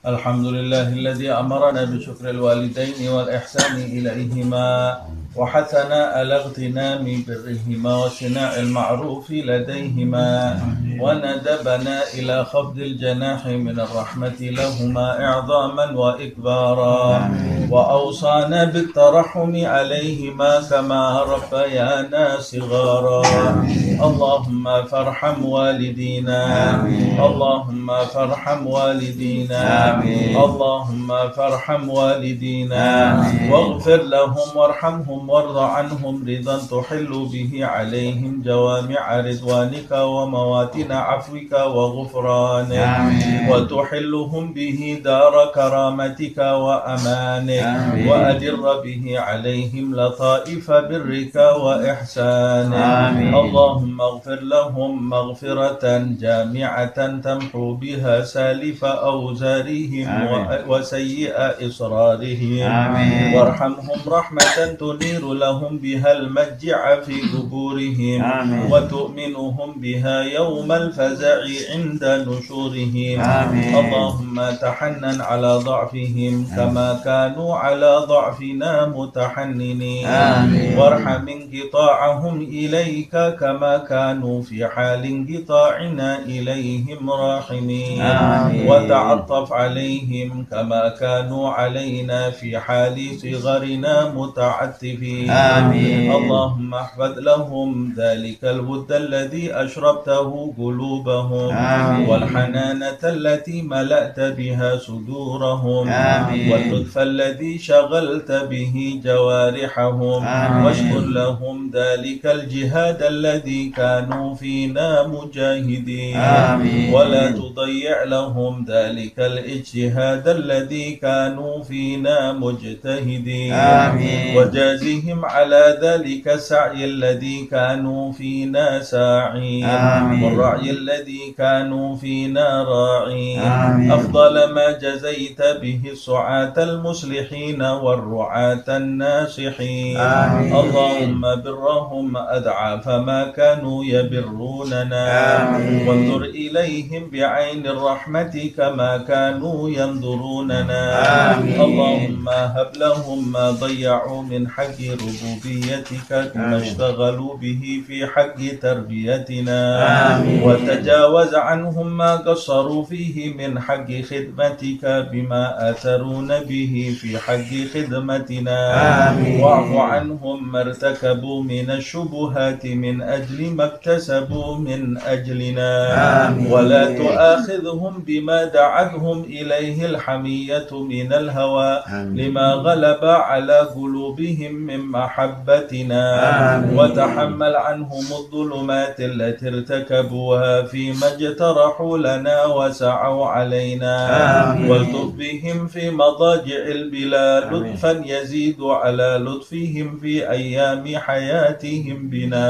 الحمد لله الذي أمرنا بشكر الوالدين والإحسان إليهما وحثنا على اغتنام برهما وصناع المعروف لديهما وندبنا إلى خفض الجناح من الرحمة لهما إعظاما وإكبارا وأوصانا بالترحم عليهما كما ربيانا صغارا اللهم فارحم والدينا اللهم فارحم والدينا اللهم فارحم والدينا واغفر لهم وارحمهم وارض عنهم رضا تحل به عليهم جوامع رضوانك ومواتن عفوك وغفرانك وتحلهم به دار كرامتك وأمانك وأدر به عليهم لطائف برك وإحسانك اللهم اغفر لهم مغفرة جامعة تمحو بها سالف أوزارهم وسيئ إصرارهم وارحمهم رحمة تنير لهم بها المجع في قبورهم وتؤمنهم بها يوم الفزع عند نشورهم اللهم تحنن على ضعفهم كما كانوا على ضعفنا متحننين وارحم انقطاعهم إليك كما كانوا في حال انقطاعنا إليهم راحمين وتعطف عليهم كما كانوا علينا في حال صغرنا متعتفين اللهم احفظ لهم ذلك الود الذي أشربته قلوبهم والحنانة التي ملأت بها صدورهم واللطف الذي شغلت به جوارحهم واشكر لهم ذلك الجهاد الذي كانوا فينا مجاهدين ولا تضيع لهم ذلك الاجتهاد الذي كانوا فينا مجتهدين وجازهم على ذلك السعي الذي كانوا فينا ساعين والرعي الذي كانوا فينا راعين أفضل ما جزيت به السعاة المصلحين والرعاة الناصحين اللهم برهم أضعاف ما كانوا يبروننا وانظر إليهم بعين الرحمة كما كانوا ينظروننا اللهم هب لهم ما ضيعوا من حق ربوبيتك بما اشتغلوا به في حق تربيتنا وتجاوز عنهم ما قصروا فيه من حق خدمتك بما آثرون به في حق خدمتنا واعف عنهم ما ارتكبوا من الشبهات من أجل ما اكتسبوا من أجلنا ولا تؤاخذهم بما دعتهم إليه الحمية من الهوى لما غلب على قلوبهم من محبتنا وتحمل عنهم الظلمات التي ارتكبوها فيما اجترحوا لنا وسعوا علينا والطف بهم في مضاجع البلا لطفا يزيد على لطفهم في أيام حياتهم بنا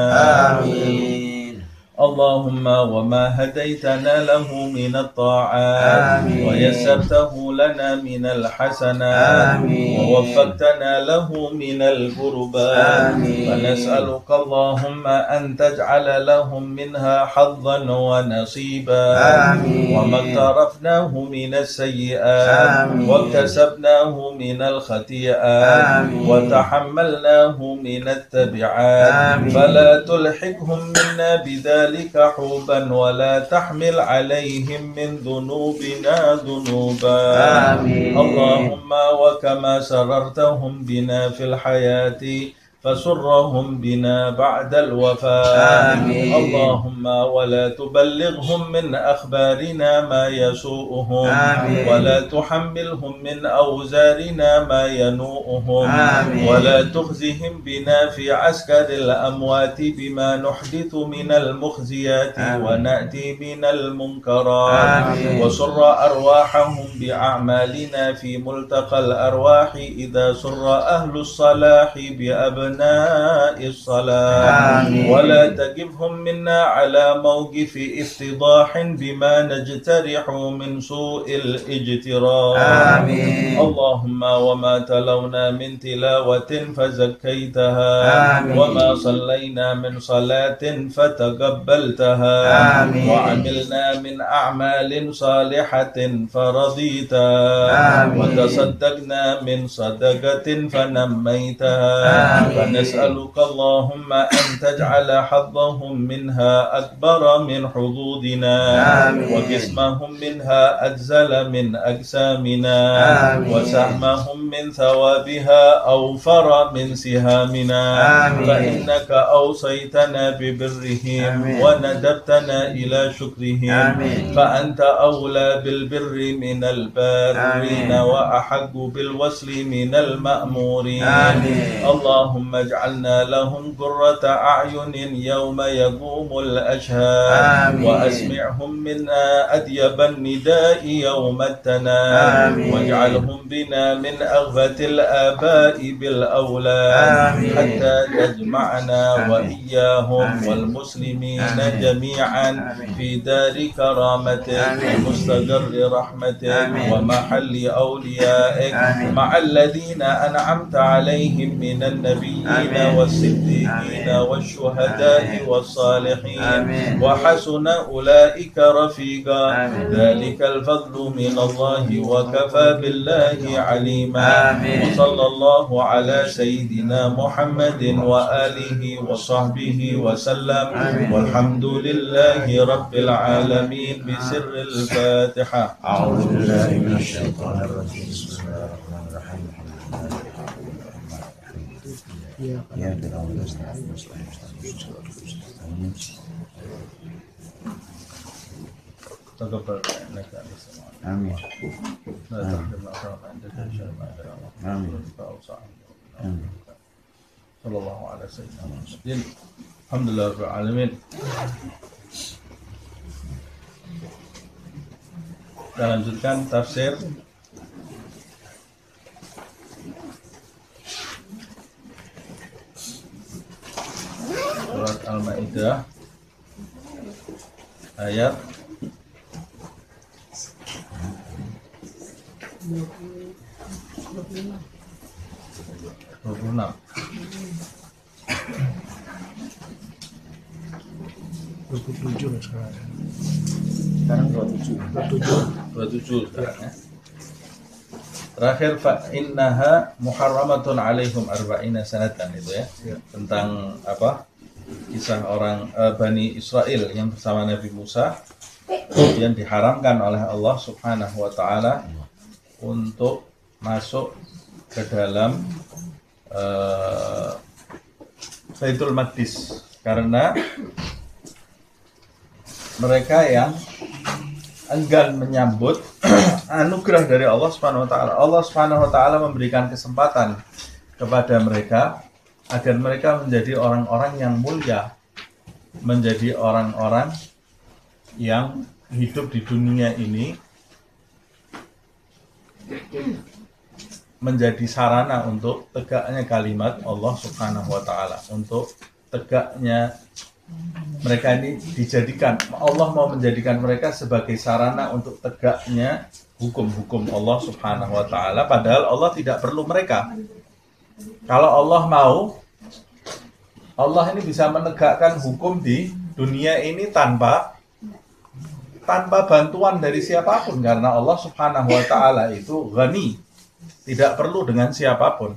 اللهم وما هديتنا له من الطاعات ويسرته لنا من الحسنات ووفقتنا له من القربات فنسألك اللهم أن تجعل لهم منها حظا ونصيبا وما اقترفناه من السيئات واكتسبناه من الخطيئات وتحملناه من التبعات فلا تلحقهم منا بذلك حوبا ولا تحمل عليهم من ذنوبنا ذنوبا اللهم وكما سررتهم بنا في الحياة فسرهم بنا بعد الوفاة اللهم ولا تبلغهم من أخبارنا ما يسوءهم ولا تحملهم من أوزارنا ما ينوءهم ولا تخزهم بنا في عسكر الأموات بما نحدث من المخزيات ونأتي من المنكرات وسر أرواحهم بأعمالنا في ملتقى الأرواح إذا سر أهل الصلاح بأبنائهم أثناء الصلاة ولا تجبهم منا على موقف افتضاح بما نجترح من سوء الاجتراح اللهم وما تلونا من تلاوة فزكيتها وما صلينا من صلاة فتقبلتها وعملنا من أعمال صالحة فرضيتها وتصدقنا من صدقة فنميتها فنسألك اللهم أن تجعل حظهم منها أكبر من حظوظنا وقسمهم منها أجزل من أجسامنا وسهمهم من ثوابها أوفر من سهامنا فإنك أوصيتنا ببرهم وندبتنا إلى شكرهم فأنت أولى بالبر من البارين وأحق بالوصل من المأمورين اللهم اجعلنا لهم قرة أعين يوم يقوم الأشهاد وأسمعهم منا أديب النداء يوم التناد واجعلهم بنا من أغبة الآباء بالأولاد حتى تجمعنا وإياهم والمسلمين جميعا في دار كرامتك ومستقر رحمتك ومحل أوليائك مع الذين أنعمت عليهم من النبيين والصديقين والشهداء والصالحين وحسن أولئك رفيقا ذلك الفضل من الله وكفى بالله عليما وصلى الله على سيدنا محمد وآله وصحبه وسلم والحمد لله رب العالمين بسر الفاتحة. أعوذ بالله من الشيطان الرجيم. بسم الله الرحمن الرحيم. إياك نعبد ونستعين تقبل إنك أنت السميع آمين لا تحرمنا كما عندك شيء ما آمين صلى الله على سيدنا محمد. Alhamdulillah rabbil alamin. Kita lanjutkan tafsir surat Al-Maidah ayat 26. 27 sekarang. Sekarang 27 sekarang ya. Terakhir fa innaha muharramatun alaihim arba'ina sanatan itu ya. Tentang apa? Kisah orang Bani Israel yang bersama Nabi Musa kemudian diharamkan oleh Allah Subhanahu wa taala untuk masuk ke dalam Baitul Maqdis karena mereka yang enggan menyambut anugerah dari Allah Subhanahu wa taala. Allah Subhanahu wa taala memberikan kesempatan kepada mereka agar mereka menjadi orang-orang yang mulia, menjadi orang-orang yang hidup di dunia ini menjadi sarana untuk tegaknya kalimat Allah Subhanahu wa taala, untuk tegaknya mereka ini dijadikan, Allah mau menjadikan mereka sebagai sarana untuk tegaknya hukum-hukum Allah Subhanahu wa taala, padahal Allah tidak perlu mereka. Kalau Allah mau, Allah ini bisa menegakkan hukum di dunia ini tanpa bantuan dari siapapun, karena Allah Subhanahu wa taala itu ghani, tidak perlu dengan siapapun.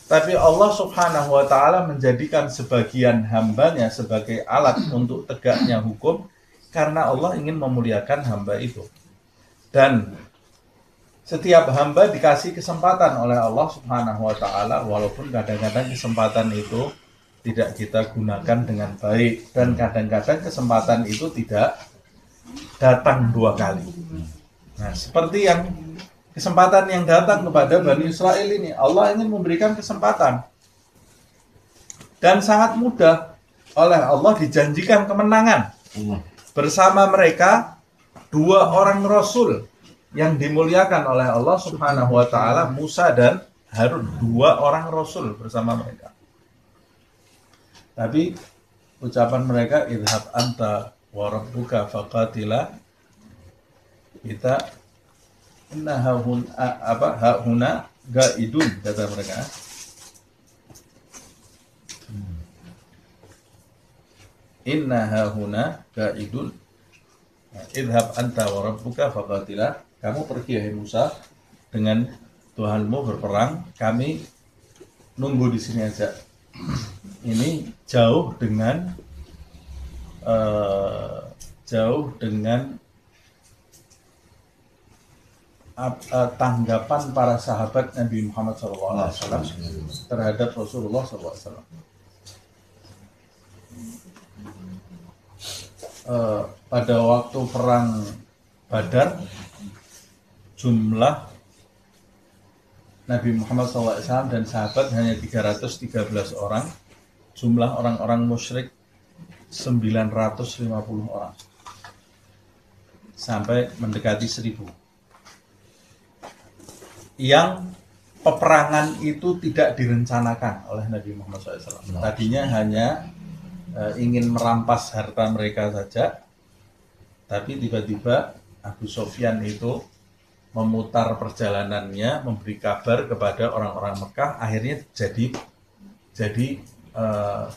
Tapi Allah Subhanahu wa taala menjadikan sebagian hambanya sebagai alat untuk tegaknya hukum karena Allah ingin memuliakan hamba itu. Dan setiap hamba dikasih kesempatan oleh Allah Subhanahu wa taala, walaupun kadang-kadang kesempatan itu tidak kita gunakan dengan baik, dan kadang-kadang kesempatan itu tidak datang dua kali. Nah, seperti yang kesempatan yang datang kepada Bani Israel ini, Allah ingin memberikan kesempatan. Dan sangat mudah, oleh Allah dijanjikan kemenangan. Bersama mereka, 2 orang Rasul yang dimuliakan oleh Allah Subhanahu wa ta'ala, Musa dan Harun. 2 orang Rasul bersama mereka. Tapi ucapan mereka idhab anta wa rabbuka faqatila, kita inna hauna gaidun, kata mereka. Inna hauna gaidun. Idhab anta wa rabbuka faqatila, kamu pergi hai Musa dengan Tuhanmu berperang, kami nunggu di sini aja. Ini jauh dengan tanggapan para sahabat Nabi Muhammad SAW terhadap Rasulullah SAW. Pada waktu perang Badar, jumlah Nabi Muhammad SAW dan sahabat hanya 313 orang, jumlah orang-orang musyrik 950 orang, sampai mendekati 1000. Yang peperangan itu tidak direncanakan oleh Nabi Muhammad SAW. Tadinya hanya ingin merampas harta mereka saja, tapi tiba-tiba Abu Sufyan itu memutar perjalanannya, memberi kabar kepada orang-orang Mekah, akhirnya jadi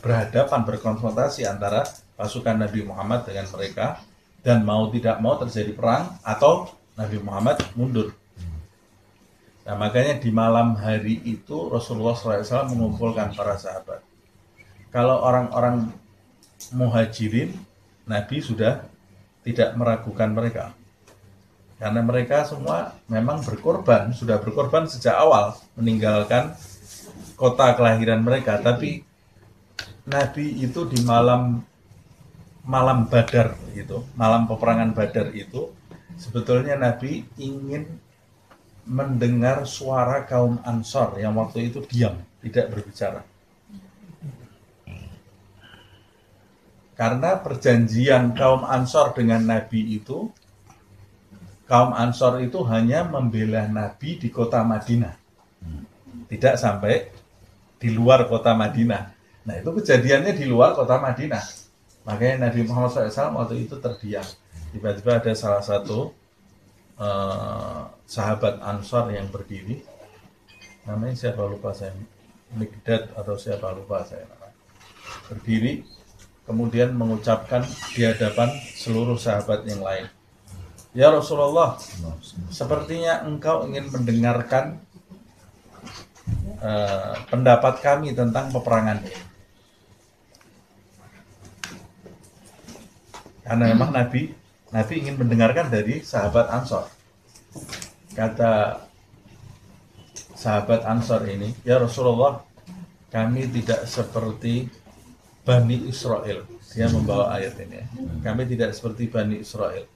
berhadapan, berkonfrontasi antara pasukan Nabi Muhammad dengan mereka, dan mau tidak mau terjadi perang atau Nabi Muhammad mundur. Nah, makanya di malam hari itu Rasulullah SAW mengumpulkan para sahabat. Kalau orang-orang muhajirin, Nabi sudah tidak meragukan mereka, karena mereka semua memang sudah berkorban sejak awal meninggalkan kota kelahiran mereka. Tapi Nabi itu di malam Badar itu, malam peperangan Badar itu, sebetulnya Nabi ingin mendengar suara kaum Ansor yang waktu itu diam, tidak berbicara. Karena perjanjian kaum Ansor dengan Nabi itu, kaum Ansor itu hanya membela Nabi di kota Madinah, tidak sampai di luar kota Madinah. Nah, itu kejadiannya di luar kota Madinah. Makanya Nabi Muhammad SAW waktu itu terdiam. Tiba-tiba ada salah satu sahabat Ansor yang berdiri, namanya siapa lupa saya, Mikdad atau siapa lupa saya, berdiri kemudian mengucapkan di hadapan seluruh sahabat yang lain, "Ya Rasulullah, sepertinya engkau ingin mendengarkan pendapat kami tentang peperangan ini." Karena memang Nabi ingin mendengarkan dari sahabat Ansor. Kata sahabat Ansor ini, "Ya Rasulullah, kami tidak seperti Bani Israel." Dia membawa ayat ini. Kami tidak seperti Bani Israel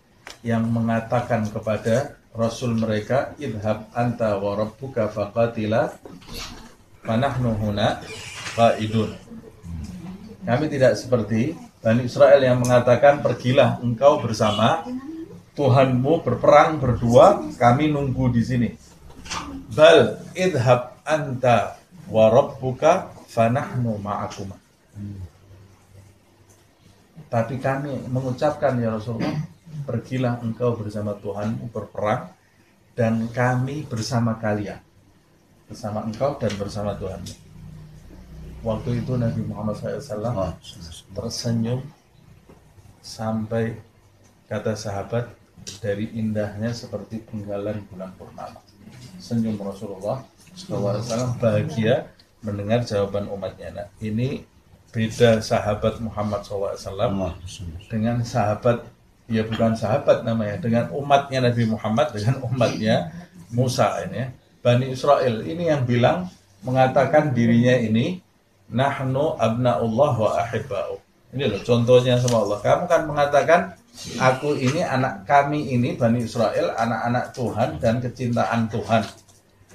yang mengatakan kepada Rasul mereka, "Idhab anta wa rabbuka faqatila fanahnu huna qaidun." Kami tidak seperti Bani Israel yang mengatakan, "Pergilah engkau bersama Tuhanmu berperang berdua, kami nunggu di sini." Bal idhab anta wa rabbuka fanahnu ma'akuma. Tapi kami mengucapkan, "Ya Rasulullah, pergilah engkau bersama Tuhanmu berperang, dan kami bersama kalian, bersama engkau dan bersama Tuhanmu." Waktu itu Nabi Muhammad SAW tersenyum sampai, kata sahabat, dari indahnya seperti penggalan bulan purnama. Senyum Rasulullah SAW, bahagia mendengar jawaban umatnya. Nah, ini beda sahabat Muhammad SAW dengan sahabat, ya bukan sahabat namanya, dengan umatnya Nabi Muhammad, dengan umatnya Musa ini. Bani Israel ini yang bilang, mengatakan dirinya ini nahnu abnaullah wa ahibba'u. Ini loh contohnya sama Allah. Kamu kan mengatakan, aku ini anak, kami ini Bani Israel, anak-anak Tuhan dan kecintaan Tuhan.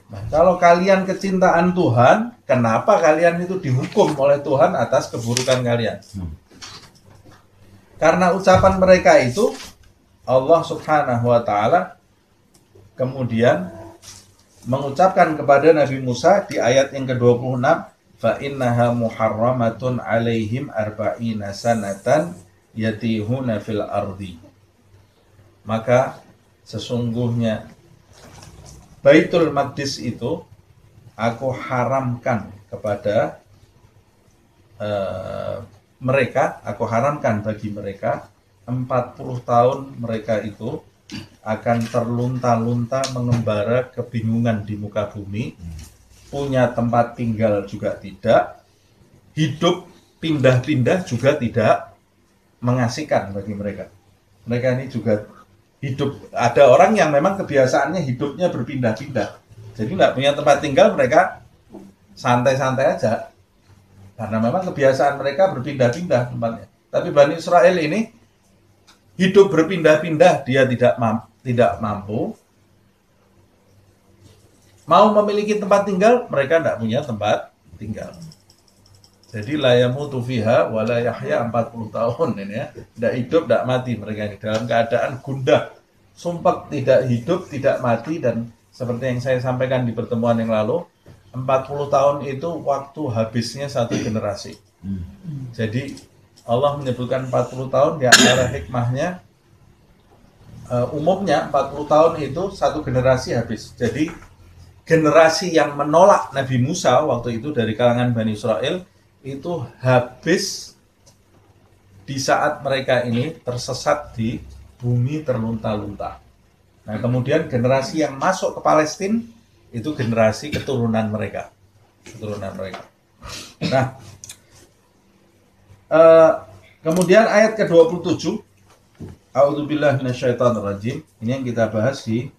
Nah, kalau kalian kecintaan Tuhan, kenapa kalian itu dihukum oleh Tuhan atas keburukan kalian? Karena ucapan mereka itu, Allah Subhanahu wa Ta'ala kemudian mengucapkan kepada Nabi Musa di ayat yang ke-26, fa innaha muharramatun alaihim arba'ina sanatan yatihuna fil ardi. Maka sesungguhnya Baitul Maqdis itu aku haramkan kepada mereka, aku haramkan bagi mereka 40 tahun mereka itu akan terlunta-lunta mengembara kebingungan di muka bumi, punya tempat tinggal juga tidak, hidup pindah-pindah juga tidak mengasihkan bagi mereka. Mereka ini juga hidup, ada orang yang memang kebiasaannya hidupnya berpindah-pindah, jadi nggak punya tempat tinggal, mereka santai-santai aja karena memang kebiasaan mereka berpindah-pindah tempatnya. Tapi Bani Israel ini hidup berpindah-pindah, dia tidak mampu. Mau memiliki tempat tinggal, mereka tidak punya tempat tinggal. Jadi la yamutu fiha wa la yahya 40 tahun ini ya. Tidak hidup, tidak mati mereka ini dalam keadaan gundah, sumpah tidak hidup, tidak mati. Dan seperti yang saya sampaikan di pertemuan yang lalu, 40 tahun itu waktu habisnya satu generasi. Jadi Allah menyebutkan 40 tahun, di antara hikmahnya umumnya 40 tahun itu satu generasi habis. Jadi generasi yang menolak Nabi Musa waktu itu dari kalangan Bani Israel itu habis di saat mereka ini tersesat di bumi terlunta-lunta. Nah, kemudian generasi yang masuk ke Palestina itu generasi keturunan mereka. Nah, kemudian ayat ke-27, A'udzubillahi minasyaitonirrajim. Ini yang kita bahas di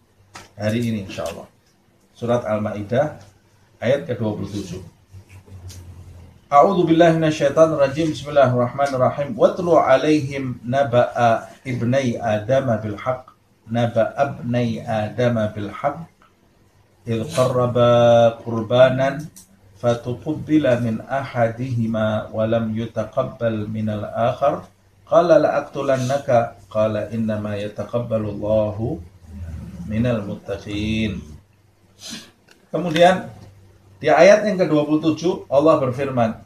hari ini insyaallah. Surat Al-Maidah ayat ke-27. A'udzubillahi minasyaitonirrajim. Bismillahirrahmanirrahim. Watlu 'alaihim naba'a ibnai Adama bil haqq. Naba'a ibnai Adama bil haqq. Idh qarraba qurbanan fatuqabbala min ahadihima wa lam yutaqabbal minal akhar. Qala la'aqtulannaka qala innama yataqabbalu Allahu minal muttaqin. Kemudian di ayat yang ke-27 Allah berfirman,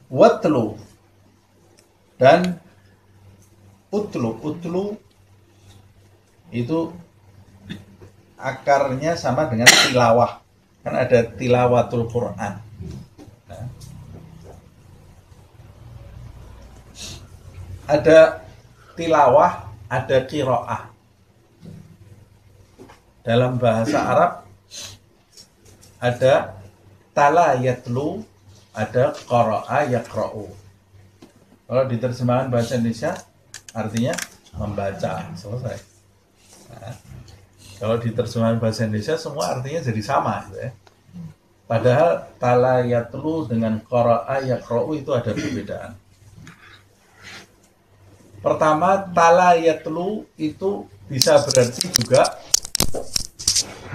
watlu dan utlu itu akarnya sama dengan tilawah. Kan ada tilawatul Quran. Nah, ada tilawah, ada qiraah. Dalam bahasa Arab ada tala yatlu, ada qara'a yaqra'u. Kalau di terjemahan bahasa Indonesia artinya membaca, selesai. Nah, kalau di terjemahan bahasa Indonesia semua artinya jadi sama gitu ya. Padahal tala yatlu dengan qara'a yaqra'u itu ada perbedaan. Pertama, tala yatlu itu bisa berarti juga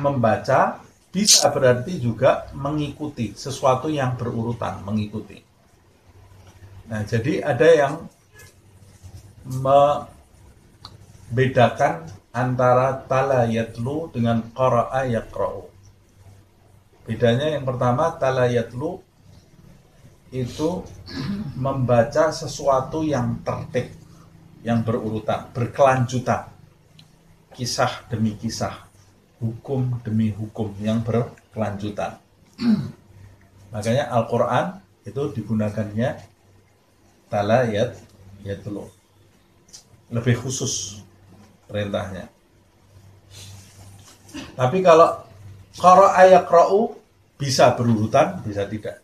membaca, bisa berarti juga mengikuti sesuatu yang berurutan, mengikuti. Nah, jadi ada yang membedakan antara tala yatlu dengan qara'a yaqra'u. Bedanya yang pertama, tala yatlu itu membaca sesuatu yang tertib, yang berurutan, berkelanjutan, kisah demi kisah, hukum demi hukum yang berkelanjutan. Makanya Al-Quran itu digunakannya tala yatlu, lebih khusus perintahnya. Tapi kalau qara'a yaqra'u bisa berurutan, bisa tidak.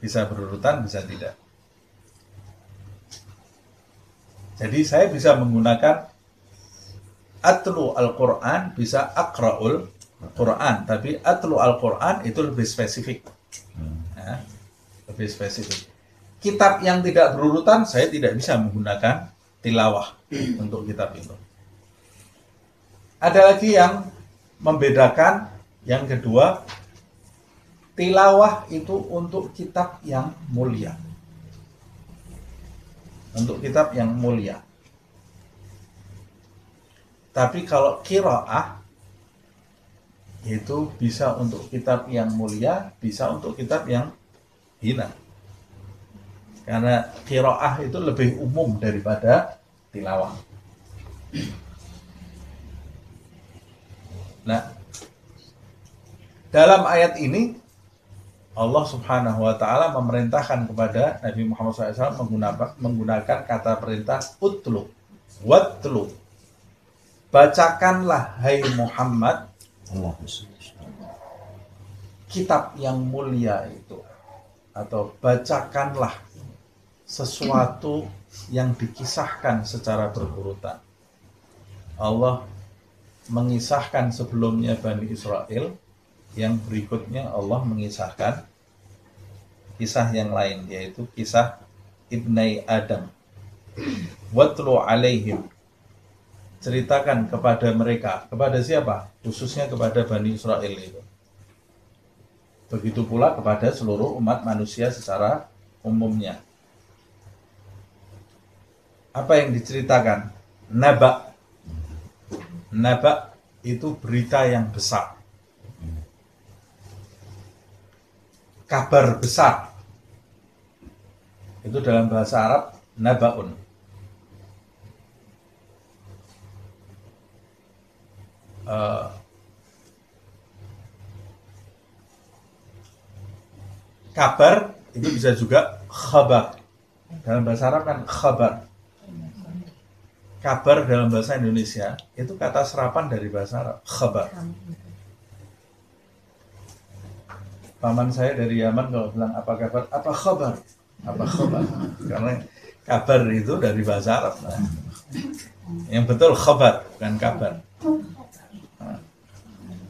Bisa berurutan, bisa tidak. Jadi saya bisa menggunakan atlu al-Quran, bisa aqra'ul Quran, tapi atlu al-Quran itu lebih spesifik. Ya, lebih spesifik. Kitab yang tidak berurutan saya tidak bisa menggunakan tilawah untuk kitab itu. Ada lagi yang membedakan, yang kedua, tilawah itu untuk kitab yang mulia. Untuk kitab yang mulia. Tapi kalau qiraah Itu bisa untuk kitab yang mulia, bisa untuk kitab yang hina. Karena qiraah itu lebih umum daripada tilawah. Nah, dalam ayat ini Allah Subhanahu wa ta'ala memerintahkan kepada Nabi Muhammad SAW menggunakan kata perintah utlu, watlu. Bacakanlah hai Muhammad kitab yang mulia itu, atau bacakanlah sesuatu yang dikisahkan secara berurutan. Allah mengisahkan sebelumnya Bani Israel, yang berikutnya Allah mengisahkan kisah yang lain, yaitu kisah Ibnai Adam. Watlu alaihim, ceritakan kepada mereka. Kepada siapa? Khususnya kepada Bani Israel itu. Begitu pula kepada seluruh umat manusia secara umumnya. Apa yang diceritakan? Naba. Naba itu berita yang besar, kabar besar. Itu dalam bahasa Arab nabaun. Kabar itu bisa juga khabar. Dalam bahasa Arab kan khabar. Kabar dalam bahasa Indonesia itu kata serapan dari bahasa Arab, khabar. Paman saya dari Yaman kalau bilang apa kabar, apa khabar, apa khabar. Karena kabar itu dari bahasa Arab. Nah, yang betul khabar, bukan kabar. Nah,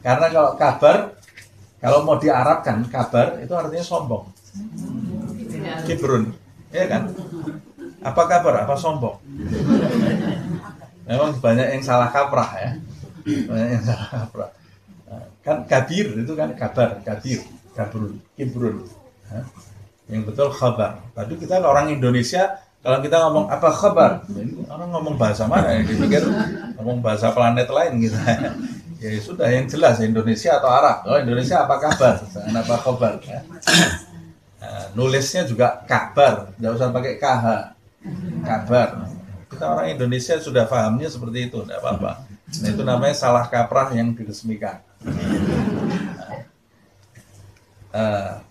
karena kalau kabar, kalau mau diarabkan kabar itu artinya sombong. Kibrun, ya kan? Apa kabar, apa sombong. Memang banyak yang salah kaprah ya. Banyak yang salah kaprah. Nah, kan kabir itu kan kabar, kabir. Kabrun, kibrun. Yang betul khabar. Tapi kita orang Indonesia, kalau kita ngomong apa khabar, ini orang ngomong bahasa mana ya? Dipikir ngomong bahasa planet lain gitu. Ya sudah, yang jelas Indonesia atau Arab. Oh, Indonesia apa kabar? Jangan apa khabar. Ya. Nah, nulisnya juga kabar, nggak usah pakai KH. Kabar. Kita orang Indonesia sudah pahamnya seperti itu, tidak apa-apa. Nah, itu namanya salah kaprah yang diresmikan.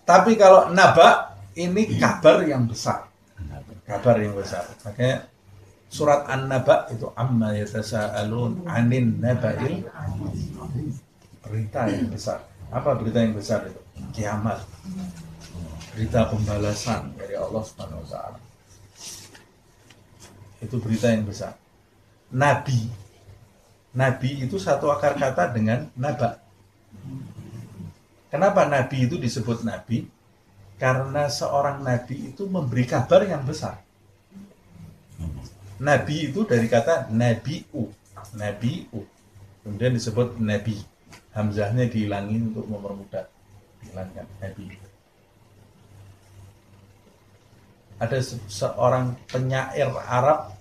Tapi kalau naba ini kabar yang besar, kabar yang besar. Makanya surat An-Naba itu amma yatasaalun anin naba'il, berita yang besar. Apa berita yang besar itu? Kiamat, berita pembalasan dari Allah Subhanahu wa ta'ala. Itu berita yang besar. Nabi, nabi itu satu akar kata dengan naba. Kenapa nabi itu disebut nabi? Karena seorang nabi itu memberi kabar yang besar. Nabi itu dari kata nabi'u, nabi'u. Kemudian disebut nabi. Hamzahnya dihilangin untuk mempermudah. Dihilangkan nabi. Ada seorang penyair Arab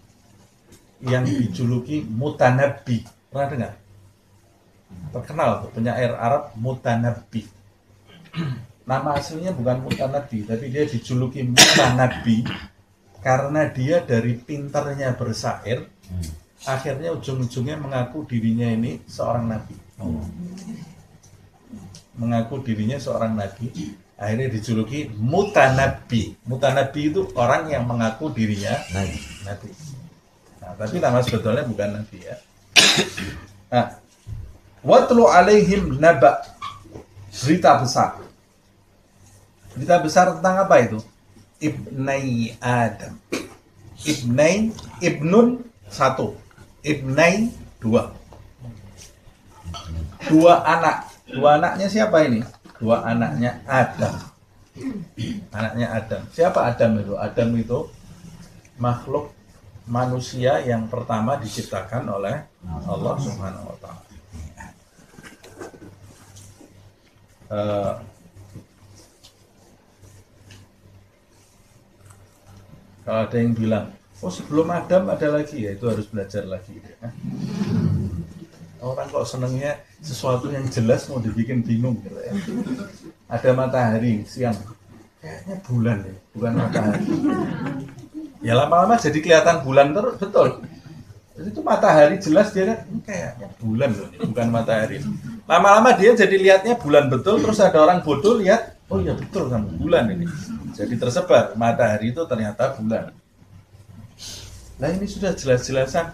yang dijuluki Mutanabbi. Pernah dengar? Terkenal tuh penyair Arab Mutanabbi. Nama aslinya bukan Mutanabbi, tapi dia dijuluki Mutanabbi karena dia dari pintarnya bersair, akhirnya ujung-ujungnya mengaku dirinya ini seorang nabi. Mengaku dirinya seorang nabi, akhirnya dijuluki Mutanabbi. Mutanabbi itu orang yang mengaku dirinya nabi. Nah, tapi nama sebetulnya bukan nabi ya. Nah, watlu alaihim naba, berita besar. Berita besar tentang apa itu? Ibnai Adam. Ibnai, ibnun satu, ibnai dua. Dua anak. Dua anaknya siapa ini? Dua anaknya Adam. Anaknya Adam. Siapa Adam itu? Adam itu makhluk manusia yang pertama diciptakan oleh Allah Subhanahu wa ta'ala. Kalau ada yang bilang, oh sebelum Adam ada lagi, ya itu harus belajar lagi. Orang kok senengnya sesuatu yang jelas mau dibikin bingung gitu ya. Ada matahari siang, kayaknya bulan ya, bukan matahari. Ya lama-lama jadi kelihatan bulan terus, betul. Itu matahari jelas dia kan kayaknya bulan loh, bukan matahari. Lama-lama dia jadi lihatnya bulan betul, terus ada orang bodoh lihat, oh iya betul kan bulan ini. Jadi tersebar matahari itu ternyata bulan. Nah ini sudah jelas-jelasan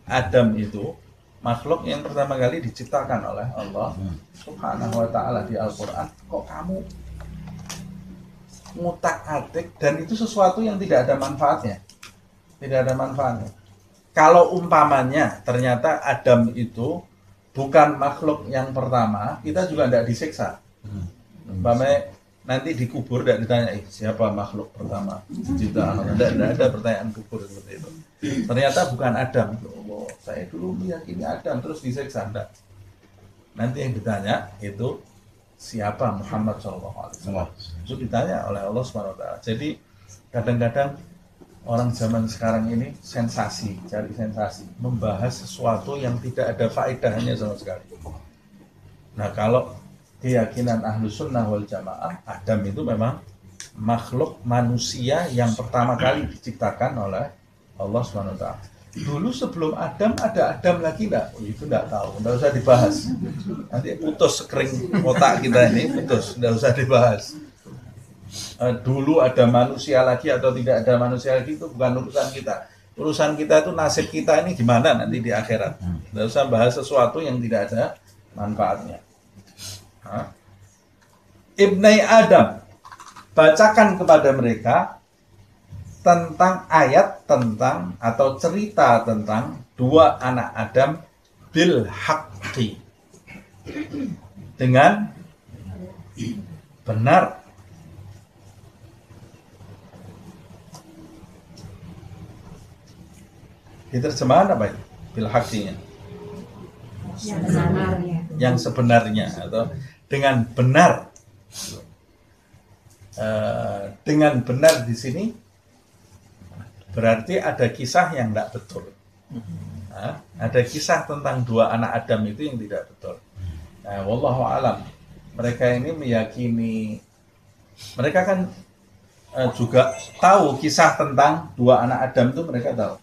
Adam itu makhluk yang pertama kali diciptakan oleh Allah Subhanahu wa ta'ala di Al-Quran. Kok kamu ngutak-atik dan itu sesuatu yang tidak ada manfaatnya. Tidak ada manfaatnya. Kalau umpamanya ternyata Adam itu bukan makhluk yang pertama, kita juga tidak disiksa. Umpamanya nanti dikubur dan ditanya, siapa makhluk pertama diciptakan Allah? Tidak ada pertanyaan kubur seperti itu. Ternyata bukan Adam. Oh, saya dulu meyakini Adam terus disiksa. Enggak. Nanti yang ditanya itu siapa Muhammad SAW. Itu ditanya oleh Allah SWT. Jadi kadang-kadang orang zaman sekarang ini sensasi, cari sensasi, membahas sesuatu yang tidak ada faedahnya sama sekali. Nah kalau keyakinan Ahlus Sunnah wal Jamaah, Adam itu memang makhluk manusia yang pertama kali diciptakan oleh Allah SWT. Dulu sebelum Adam ada Adam lagi enggak? Oh, itu enggak tahu, enggak usah dibahas. Nanti putus sekering otak kita ini, putus, enggak usah dibahas. Dulu ada manusia lagi atau tidak ada manusia lagi itu bukan urusan kita. Urusan kita itu nasib kita ini gimana nanti di akhirat. Enggak usah bahas sesuatu yang tidak ada manfaatnya. Ibnai Adam, bacakan kepada mereka tentang ayat tentang atau cerita tentang dua anak Adam bil haqqi, dengan benar. Diterjemahkan apa itu? Bil haqqinya. Yang sebenarnya atau dengan benar. Dengan benar di sini berarti ada kisah yang tidak betul. Nah, ada kisah tentang dua anak Adam itu yang tidak betul. Nah, wallahu alam. Mereka ini meyakini, mereka kan juga tahu kisah tentang dua anak Adam itu mereka tahu.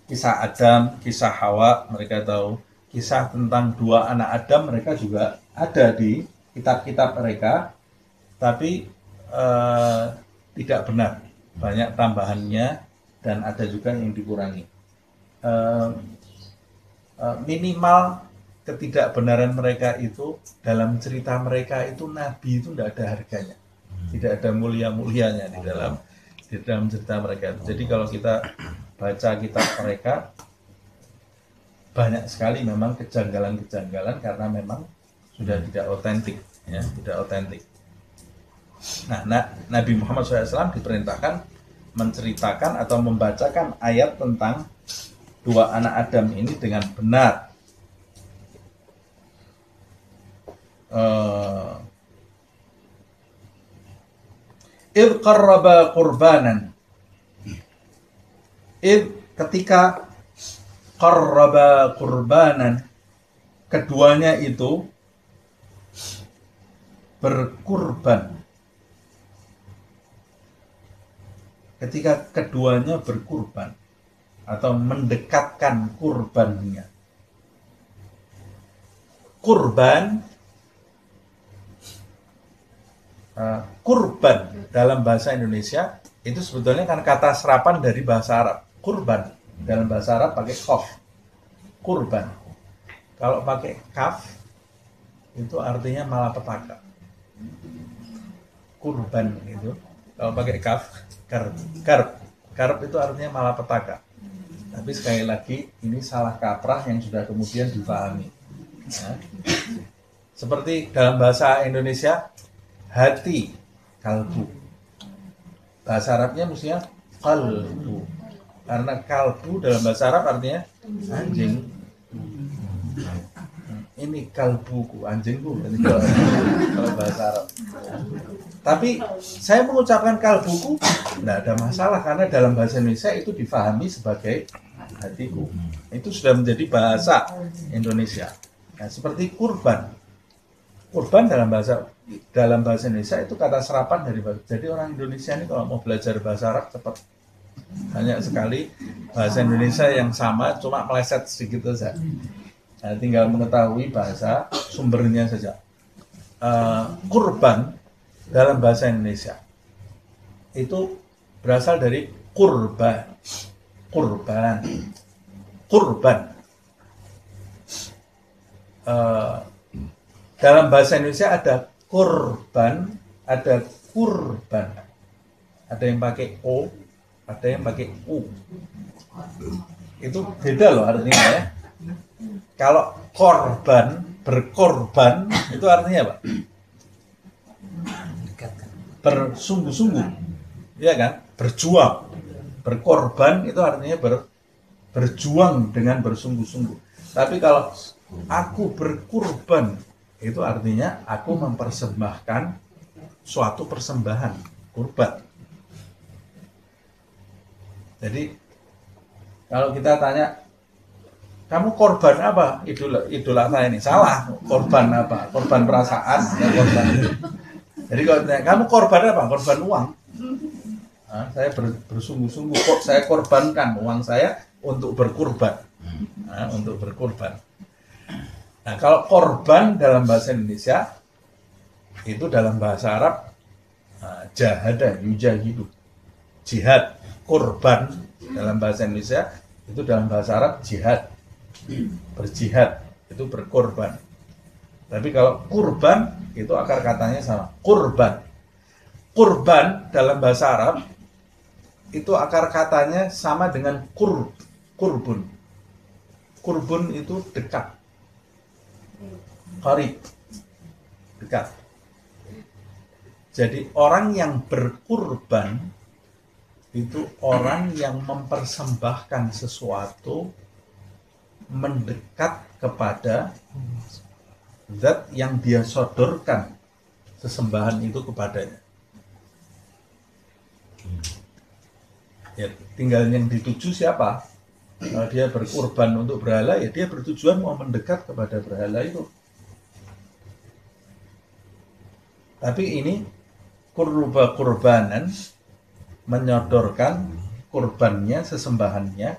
Kisah Adam, kisah Hawa mereka tahu. Kisah tentang dua anak Adam mereka juga ada di kitab-kitab mereka, tapi tidak benar. Banyak tambahannya dan ada juga yang dikurangi. Minimal ketidakbenaran mereka itu dalam cerita mereka itu Nabi itu tidak ada harganya, tidak ada mulia-mulianya di dalam cerita mereka. Jadi kalau kita baca kitab mereka banyak sekali memang kejanggalan-kejanggalan karena memang sudah tidak otentik, ya, tidak otentik. Nah, Nabi Muhammad SAW diperintahkan menceritakan atau membacakan ayat tentang dua anak Adam ini dengan benar. Idh qarraba qurbanan. Ketika qarraba qurbanan, keduanya itu berkurban. Ketika keduanya berkurban atau mendekatkan kurbannya. Kurban, kurban dalam bahasa Indonesia itu sebetulnya kan kata serapan dari bahasa Arab. Kurban dalam bahasa Arab pakai qaf. Kurban. Kalau pakai kaf itu artinya malapetaka. Kurban itu kalau pakai kaf, karb itu artinya malapetaka. Tapi sekali lagi ini salah kaprah yang sudah kemudian dipahami. Nah, seperti dalam bahasa Indonesia hati, kalbu. Bahasa Arabnya mestinya kalbu. Karena kalbu dalam bahasa Arab artinya anjing. Ini kalbuku, anjingku kalau bahasa Arab. Tapi saya mengucapkan kalbuku tidak ada masalah karena dalam bahasa Indonesia itu difahami sebagai hatiku. Itu sudah menjadi bahasa Indonesia. Nah, seperti kurban. Kurban dalam bahasa Indonesia itu kata serapan dari bahasa. Jadi orang Indonesia ini kalau mau belajar bahasa Arab cepat. Banyak sekali bahasa Indonesia yang sama, cuma meleset sedikit saja. Nah, tinggal mengetahui bahasa sumbernya saja. Kurban dalam bahasa Indonesia itu berasal dari kurban. Dalam bahasa Indonesia ada kurban, ada kurban. Ada yang pakai O, ada yang pakai U. Itu beda loh artinya ya. Kalau korban, berkorban, itu artinya apa? Bersungguh-sungguh, ya kan? Berjuang. Berkorban itu artinya berjuang dengan bersungguh-sungguh. Tapi kalau aku berkurban, itu artinya aku mempersembahkan suatu persembahan, kurban. Jadi kalau kita tanya, kamu korban apa? Idola saya ini. Salah. Korban apa? Korban perasaan. Ya, korban. Jadi kalau tanya, kamu korban apa? Korban uang. Nah, saya bersungguh-sungguh kok saya korbankan uang saya untuk berkurban. Nah, untuk berkurban. Nah, kalau korban dalam bahasa Indonesia itu dalam bahasa Arab jahada, yujahidu. Jihad, korban dalam bahasa Indonesia itu dalam bahasa Arab jihad. Berjihad itu berkorban. Tapi kalau kurban itu akar katanya sama, kurban. Kurban dalam bahasa Arab itu akar katanya sama dengan kurbun. Kurbun itu dekat, qarib, dekat. Jadi orang yang berkurban itu orang yang mempersembahkan sesuatu mendekat kepada zat yang dia sodorkan sesembahan itu kepadanya. Ya, tinggal yang dituju siapa? Kalau dia berkurban untuk berhala, ya dia bertujuan mau mendekat kepada berhala itu. Tapi ini kurbanan menyodorkan kurbannya, sesembahannya.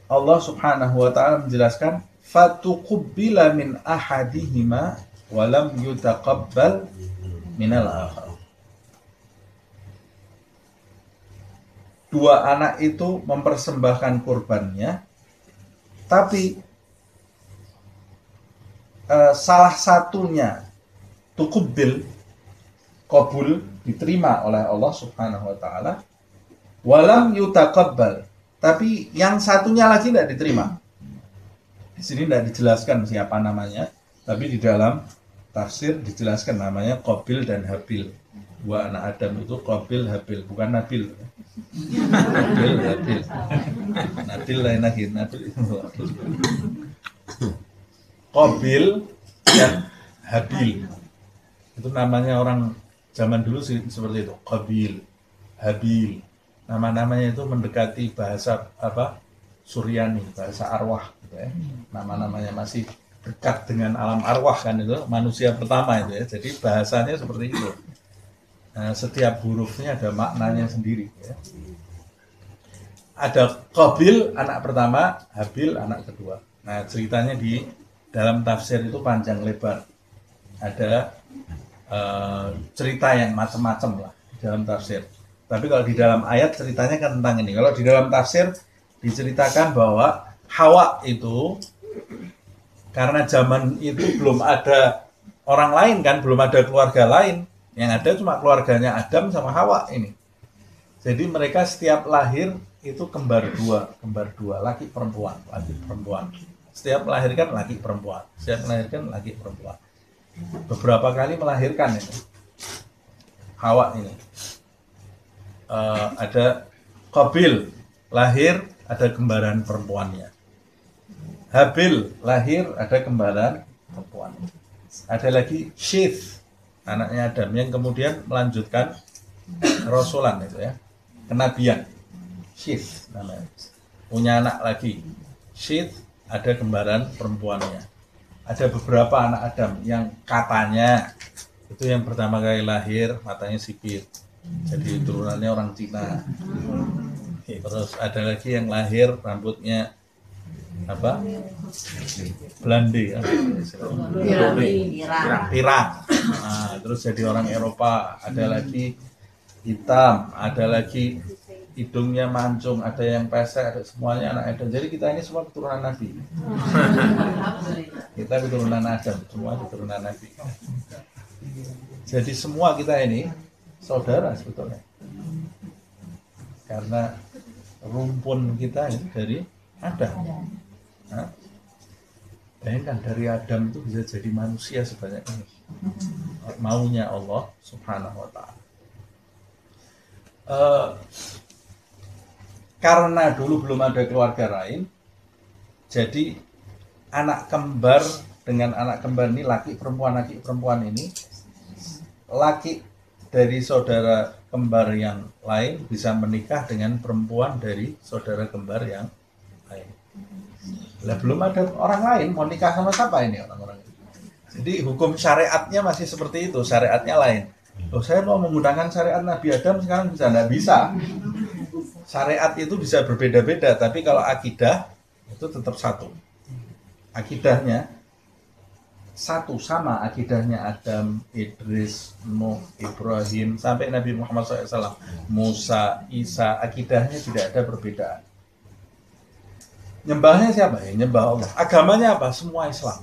Allah Subhanahu wa ta'ala menjelaskan fatuqubbila min ahadihima walam yutaqabbal minal akhar. Dua anak itu mempersembahkan kurbannya, tapi salah satunya tuqubbil, qabul, diterima oleh Allah Subhanahu wa ta'ala, walam yutaqabbal, tapi yang satunya lagi tidak diterima. Di sini tidak dijelaskan siapa namanya, tapi di dalam tafsir dijelaskan namanya Qabil dan Habil. Dua anak Adam itu Qabil, Habil, bukan Nabil. Qabil, Habil. Nabil lain lagi, Nabil itu Habil. Qabil dan Habil. Itu namanya orang zaman dulu sih seperti itu, Qabil, Habil. Nama-namanya itu mendekati bahasa apa? Suryani, bahasa arwah gitu ya. Nama-namanya masih dekat dengan alam arwah kan, itu manusia pertama itu ya. Jadi bahasanya seperti itu. Nah, setiap hurufnya ada maknanya sendiri ya. Ada Qabil anak pertama, Habil anak kedua. Nah, ceritanya di dalam tafsir itu panjang lebar. Ada cerita yang macam-macam lah di dalam tafsir. Tapi kalau di dalam ayat ceritanya kan tentang ini. Kalau di dalam tafsir diceritakan bahwa Hawa itu karena zaman itu belum ada orang lain kan, belum ada keluarga lain. Yang ada cuma keluarganya Adam sama Hawa ini. Jadi mereka setiap lahir itu kembar dua, laki perempuan. Setiap melahirkan laki perempuan. Beberapa kali melahirkan ini. Hawa ini. Ada Qabil lahir, ada kembaran perempuannya. Habil lahir, ada kembaran perempuan. Ada lagi Syith, anaknya Adam, yang kemudian melanjutkan rasulan itu ya, kenabian. Syith namanya. Punya anak lagi. Syith ada kembaran perempuannya. Ada beberapa anak Adam yang katanya itu yang pertama kali lahir matanya sipit. Jadi turunannya orang Cina. Terus ada lagi yang lahir rambutnya apa? Belande, pirang. Nah, terus jadi orang Eropa. Ada lagi hitam, ada lagi hidungnya mancung, ada yang pesek, ada semuanya anak Adam. Jadi kita ini semua keturunan Nabi. Kita keturunan Adam, semua keturunan Nabi. Jadi semua kita ini saudara sebetulnya. Karena rumpun kita itu dari Adam. Nah, bayangkan dari Adam itu bisa jadi manusia sebanyak ini. Maunya Allah Subhanahu wa ta'ala. Karena dulu belum ada keluarga lain, jadi anak kembar dengan anak kembar ini laki perempuan ini, laki dari saudara kembar yang lain bisa menikah dengan perempuan dari saudara kembar yang lain. Lah belum ada orang lain mau nikah sama siapa ini orang-orang itu. Jadi hukum syariatnya masih seperti itu, syariatnya lain. Loh, saya mau menggunakan syariat Nabi Adam sekarang bisa, enggak bisa. Syariat itu bisa berbeda-beda, tapi kalau akidah itu tetap satu. Akidahnya satu, sama akidahnya Adam, Idris, Nuh, Ibrahim, sampai Nabi Muhammad SAW, Musa, Isa, akidahnya tidak ada perbedaan. Nyembahnya siapa? Ya, nyembah Allah. Agamanya apa? Semua Islam.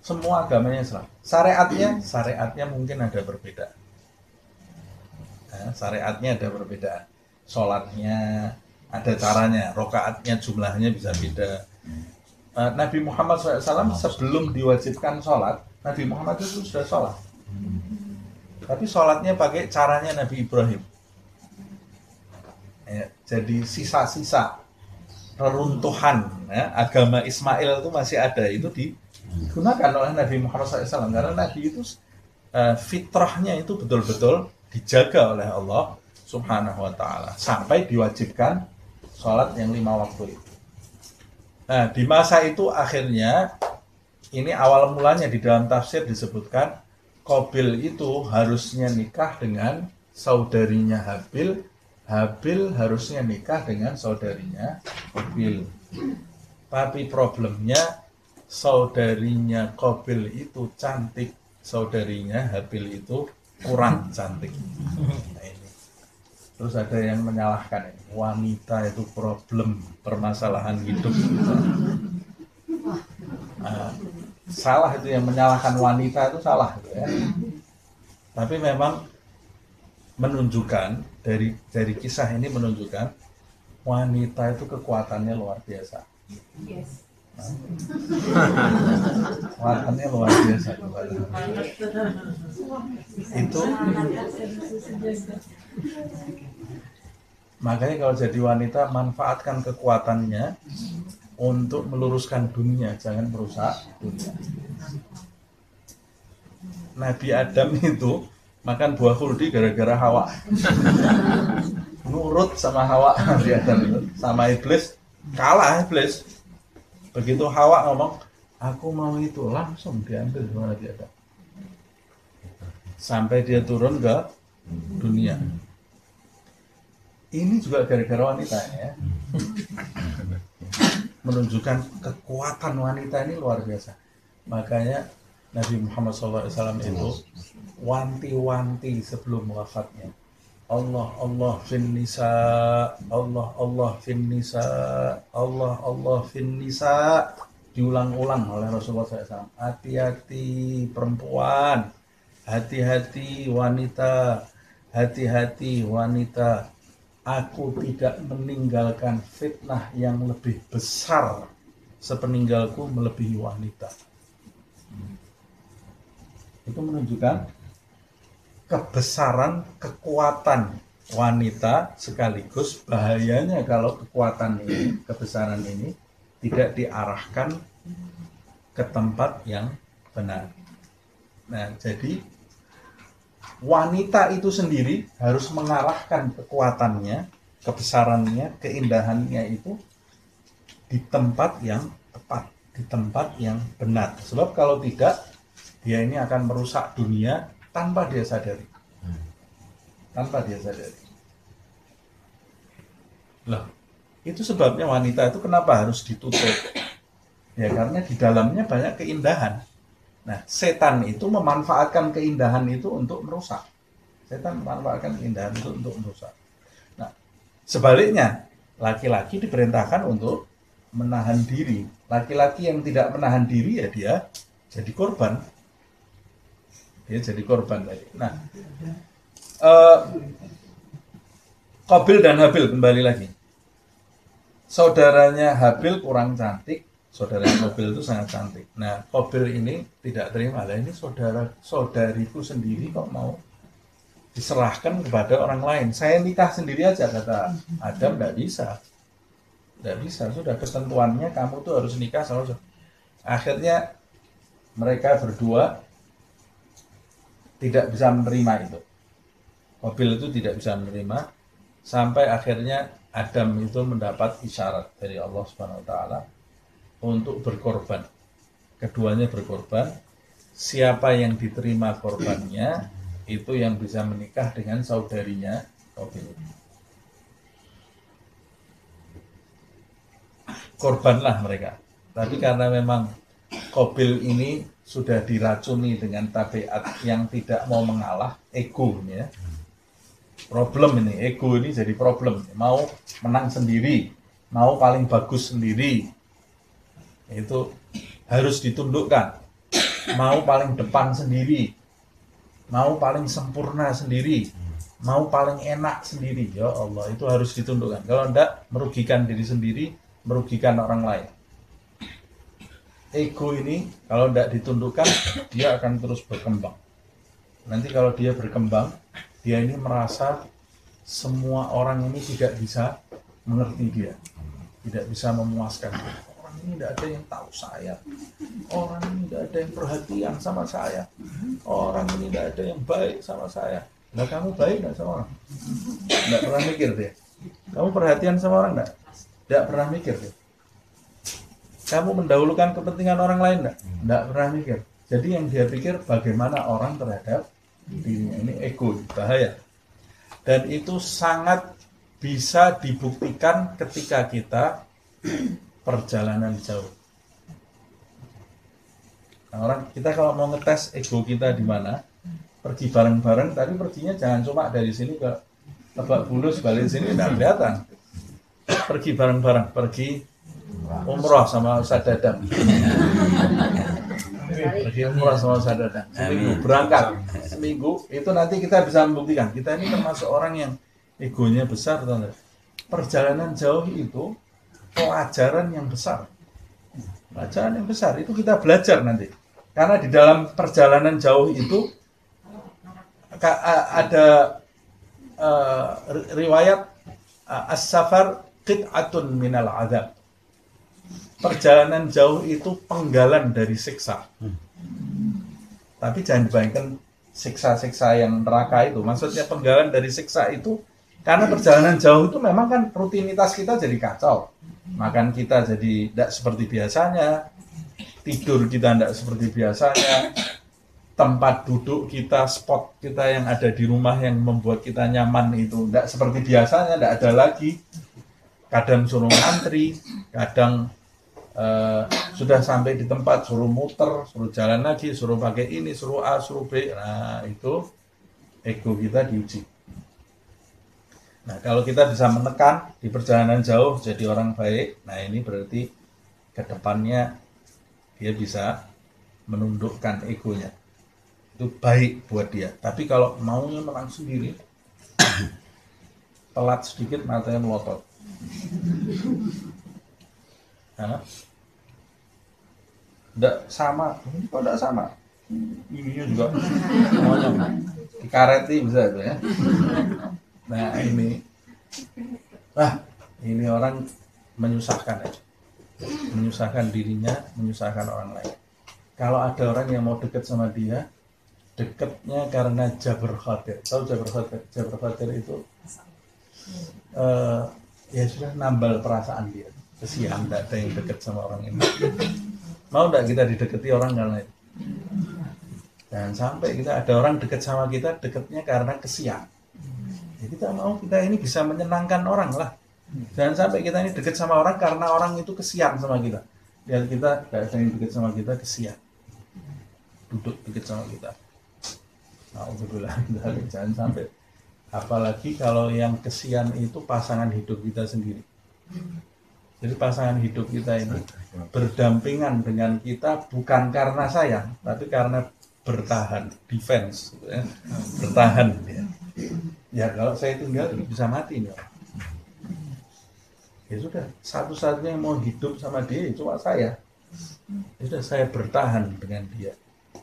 Semua agamanya Islam. Syariatnya mungkin ada perbedaan. Nah, syariatnya ada perbedaan. Sholatnya ada caranya, rokaatnya jumlahnya bisa beda. Nabi Muhammad SAW sebelum diwajibkan sholat, Nabi Muhammad itu sudah sholat. Tapi sholatnya pakai caranya Nabi Ibrahim. Ya, jadi sisa-sisa reruntuhan ya, agama Ismail itu masih ada, itu digunakan oleh Nabi Muhammad SAW karena Nabi itu fitrahnya itu betul-betul dijaga oleh Allah Subhanahu wa ta'ala sampai diwajibkan sholat yang 5 waktu itu. Nah, di masa itu akhirnya ini awal mulanya di dalam tafsir disebutkan Qabil itu harusnya nikah dengan saudarinya Habil, Habil harusnya nikah dengan saudarinya Qabil. Tapi problemnya saudarinya Qabil itu cantik, saudarinya Habil itu kurang cantik. Nah, ini. Terus ada yang menyalahkan ini. Wanita itu problem, permasalahan hidup. Salah itu yang menyalahkan wanita itu salah gitu ya. Tapi memang menunjukkan dari kisah ini menunjukkan wanita itu kekuatannya luar biasa. Yes. Kekuatannya luar biasa. Itu makanya kalau jadi wanita manfaatkan kekuatannya untuk meluruskan dunia, jangan merusak dunia. Nabi Adam itu makan buah khuldi gara-gara Hawa. Nurut sama Hawa Nabi Adam itu, sama iblis, kalah iblis. Begitu Hawa ngomong, aku mau itu, langsung diambil sama Nabi Adam. Sampai dia turun ke dunia. Ini juga gara-gara wanita ya. Menunjukkan kekuatan wanita ini luar biasa. Makanya Nabi Muhammad SAW itu wanti-wanti sebelum wafatnya. Allah fin nisa, Allah fin nisa, Allah fin nisa. Diulang-ulang oleh Rasulullah SAW. Hati-hati perempuan, hati-hati wanita, hati-hati wanita. Aku tidak meninggalkan fitnah yang lebih besar sepeninggalku melebihi wanita. Itu menunjukkan kebesaran kekuatan wanita sekaligus bahayanya kalau kekuatan ini, kebesaran ini tidak diarahkan ke tempat yang benar. Nah, jadi wanita itu sendiri harus mengarahkan kekuatannya kebesarannya, keindahannya itu di tempat yang tepat, di tempat yang benar. Sebab kalau tidak, dia ini akan merusak dunia tanpa dia sadari. Tanpa dia sadari. Loh, itu sebabnya wanita itu kenapa harus ditutup? Ya karena di dalamnya banyak keindahan. Nah, setan itu memanfaatkan keindahan itu untuk merusak. Setan memanfaatkan keindahan itu untuk merusak. Nah, sebaliknya, laki-laki diperintahkan untuk menahan diri. Laki-laki yang tidak menahan diri ya dia jadi korban. Dia jadi korban tadi. Nah, Qabil dan Habil kembali lagi. Saudaranya Habil kurang cantik, saudaranya Qabil itu sangat cantik. Nah, Qabil ini tidak terima lah, ini saudariku sendiri kok mau diserahkan kepada orang lain. Saya nikah sendiri aja, kata Adam, tidak bisa. Tidak bisa, sudah ketentuannya kamu tuh harus nikah sama. Akhirnya mereka berdua tidak bisa menerima itu. Qabil itu tidak bisa menerima sampai akhirnya Adam itu mendapat isyarat dari Allah Subhanahu wa taala untuk berkorban. Keduanya berkorban. Siapa yang diterima korbannya itu yang bisa menikah dengan saudarinya Qabil. Korbanlah mereka. Tapi karena memang Qabil ini sudah diracuni dengan tabiat yang tidak mau mengalah, egonya. Problem ini, ego ini jadi problem. Mau menang sendiri, mau paling bagus sendiri. Itu harus ditundukkan. Mau paling depan sendiri, mau paling sempurna sendiri, mau paling enak sendiri. Ya Allah, itu harus ditundukkan. Kalau enggak, merugikan diri sendiri, merugikan orang lain. Ego ini kalau tidak ditundukkan, dia akan terus berkembang. Nanti kalau dia berkembang, dia ini merasa semua orang ini tidak bisa mengerti dia, tidak bisa memuaskan dia. Orang ini tidak ada yang tahu saya, orang ini tidak ada yang perhatian sama saya, orang ini tidak ada yang baik sama saya. Nah, kamu baik nggak sama orang? Tidak pernah mikir dia. Kamu perhatian sama orang nggak? Tidak pernah mikir dia. Kamu mendahulukan kepentingan orang lain enggak? Enggak pernah mikir. Jadi yang dia pikir bagaimana orang terhadap dirinya. Ini ego, bahaya. Dan itu sangat bisa dibuktikan ketika kita perjalanan jauh. Nah, kita kalau mau ngetes ego kita di mana, pergi bareng-bareng, tapi perginya jangan cuma dari sini ke Lebak Bulus, balik sini tidak kelihatan. Pergi bareng-bareng, pergi umroh sama Ustaz Dadang. Pergi umroh sama Ustaz Dadang. Seminggu berangkat. Seminggu itu nanti kita bisa membuktikan kita ini termasuk orang yang egonya besar atau enggak. Perjalanan jauh itu pelajaran yang besar. Pelajaran yang besar itu kita belajar nanti. Karena di dalam perjalanan jauh itu ada riwayat as-safar qit'atun minal azab. Perjalanan jauh itu penggalan dari siksa. Tapi jangan dibayangkan siksa-siksa yang neraka itu. Maksudnya penggalan dari siksa itu karena perjalanan jauh itu memang kan rutinitas kita jadi kacau. Makan kita jadi tidak seperti biasanya, tidur kita tidak seperti biasanya, tempat duduk kita, spot kita yang ada di rumah yang membuat kita nyaman itu tidak seperti biasanya, tidak ada lagi. Kadang suruh ngantri, kadang sudah sampai di tempat suruh muter, suruh jalan lagi, suruh pakai ini, suruh A, suruh B. Nah, itu ego kita diuji. Nah, kalau kita bisa menekan di perjalanan jauh jadi orang baik, nah ini berarti ke depannya dia bisa menundukkan egonya. Itu baik buat dia. Tapi kalau maunya menang sendiri, telat sedikit matanya melotot. Tidak sama, kok tidak sama? Ininya juga semuanya dikareti bisa itu ya. Nah ini orang menyusahkan ya, menyusahkan dirinya, menyusahkan orang lain. Kalau ada orang yang mau dekat sama dia, dekatnya karena jabr khatir. Tahu jabr khatir? Jabr khatir itu ya sudah nambal perasaan dia, kesian tidak ada yang dekat sama orang ini. Mau tidak kita didekati orang karena itu? Jangan sampai kita ada orang dekat sama kita, dekatnya karena kesian. Ya, kita mau kita ini bisa menyenangkan orang lah. Jangan sampai kita ini dekat sama orang karena orang itu kesian sama kita. Lihat kita tidak ada yang dekat sama kita, kesian. Duduk dekat sama kita. Alhamdulillah, jangan sampai. Apalagi kalau yang kesian itu pasangan hidup kita sendiri. Jadi pasangan hidup kita ini berdampingan dengan kita bukan karena sayang, tapi karena bertahan, defense, ya. Bertahan. Ya kalau saya tinggal bisa mati nih. Ya sudah, satu-satunya yang mau hidup sama dia cuma saya. Ya sudah, saya bertahan dengan dia.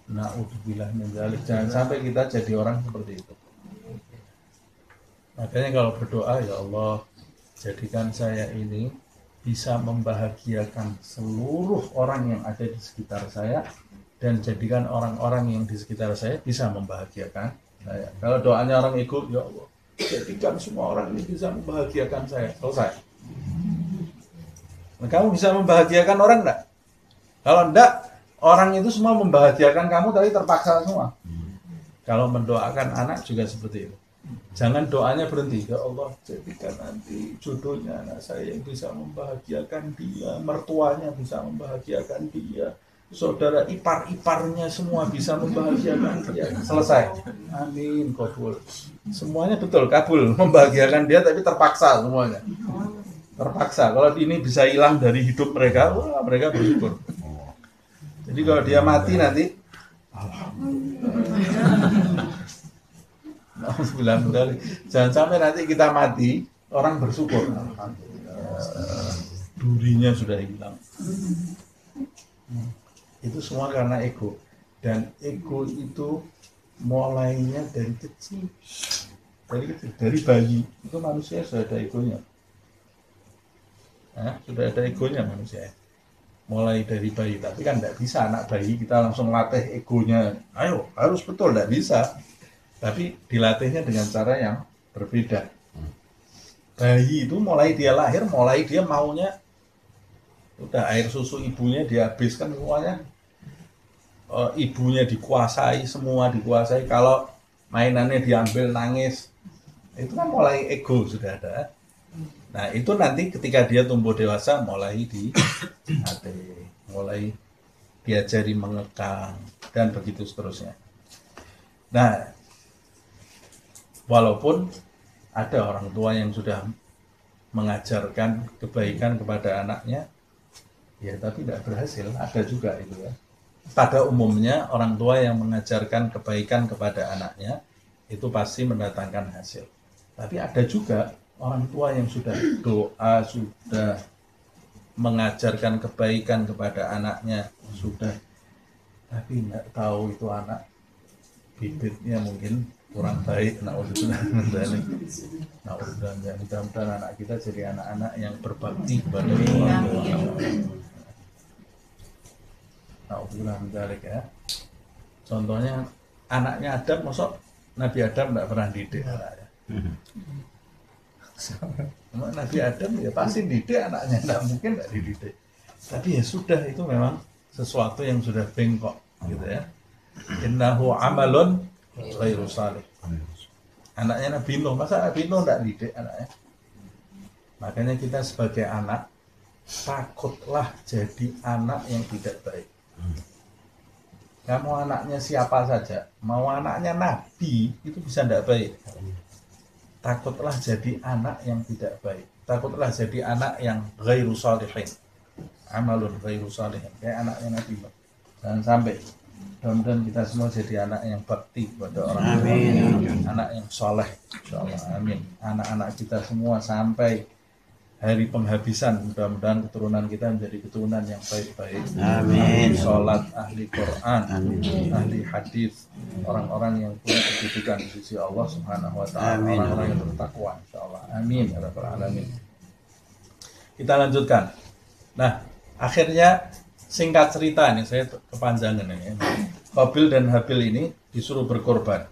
Na'udzubillah min dzalik. Jangan sampai kita jadi orang seperti itu. Makanya kalau berdoa, ya Allah, jadikan saya ini bisa membahagiakan seluruh orang yang ada di sekitar saya, dan jadikan orang-orang yang di sekitar saya bisa membahagiakan saya. Kalau doanya orang ego, ya Allah, jadikan semua orang ini bisa membahagiakan saya. Selesai. Nah, kamu bisa membahagiakan orang enggak? Kalau enggak, orang itu semua membahagiakan kamu tapi terpaksa semua. Kalau mendoakan anak juga seperti itu. Jangan doanya berhenti, ya Allah jadikan nanti jodohnya anak saya yang bisa membahagiakan dia, mertuanya bisa membahagiakan dia, saudara ipar-iparnya semua bisa membahagiakan dia. Selesai. Amin, kabul. Semuanya betul, kabul, membahagiakan dia tapi terpaksa semuanya. Terpaksa. Kalau ini bisa hilang dari hidup mereka, wah mereka bersyukur. Jadi kalau dia mati nanti, alhamdulillah, jangan sampai nanti kita mati orang bersyukur. Durinya sudah hilang. Itu semua karena ego. Dan ego itu mulainya dari kecil. Dari bayi itu manusia sudah ada egonya. Sudah ada egonya manusia. Mulai dari bayi, tapi kan tidak bisa anak bayi kita langsung latih egonya. Ayo, harus betul, tidak bisa. Tapi dilatihnya dengan cara yang berbeda. Bayi itu mulai dia lahir, mulai dia maunya udah air susu ibunya dihabiskan semuanya. Ibunya dikuasai, semua dikuasai. Kalau mainannya diambil nangis, itu kan mulai ego sudah ada. Nah itu nanti ketika dia tumbuh dewasa mulai dilatih, mulai diajari mengekang dan begitu seterusnya. Nah walaupun ada orang tua yang sudah mengajarkan kebaikan kepada anaknya, ya tapi tidak berhasil. Ada juga itu ya. Pada umumnya orang tua yang mengajarkan kebaikan kepada anaknya itu pasti mendatangkan hasil. Tapi ada juga orang tua yang sudah doa, sudah mengajarkan kebaikan kepada anaknya, sudah, tapi nggak tahu itu anak bibitnya mungkin kurang baik. Mudah-mudahan anak kita jadi anak-anak yang berbakti kepada orang tua. Alhamdulillah ya. Contohnya anaknya Adam, masuk Nabi Adam tidak pernah didik anaknya. Nabi Adam ya pasti didik anaknya, tidak mungkin tidak dididik. Tapi ya sudah, itu memang sesuatu yang sudah bengkok gitu ya. Innahu amalun ghairu salih. Anaknya Nabi Nuh, masa Nabi Nuh tidak didik anaknya? Makanya kita sebagai anak takutlah jadi anak yang tidak baik. Kamu anaknya siapa saja, mau anaknya Nabi itu bisa tidak baik. Takutlah jadi anak yang tidak baik. Takutlah jadi anak yang ghairu salihin. Amalun ghairu salihin. Kayak anaknya Nabi. Jangan sampai. Mudah-mudahan kita semua jadi anak yang bakti kepada orang tua. Anak yang soleh. Insyaallah. Amin. Anak-anak kita semua sampai hari penghabisan, mudah-mudahan keturunan kita menjadi keturunan yang baik-baik. Amin. Ahli sholat, ahli Quran, ahli hadis, orang-orang yang punya kedudukan di sisi Allah Subhanahu wa ta'ala, orang-orang yang bertakwa, insyaallah. Amin ya rabbal alamin. Kita lanjutkan. Nah, akhirnya singkat cerita ini, saya kepanjangan ini. Qabil dan Habil ini disuruh berkorban.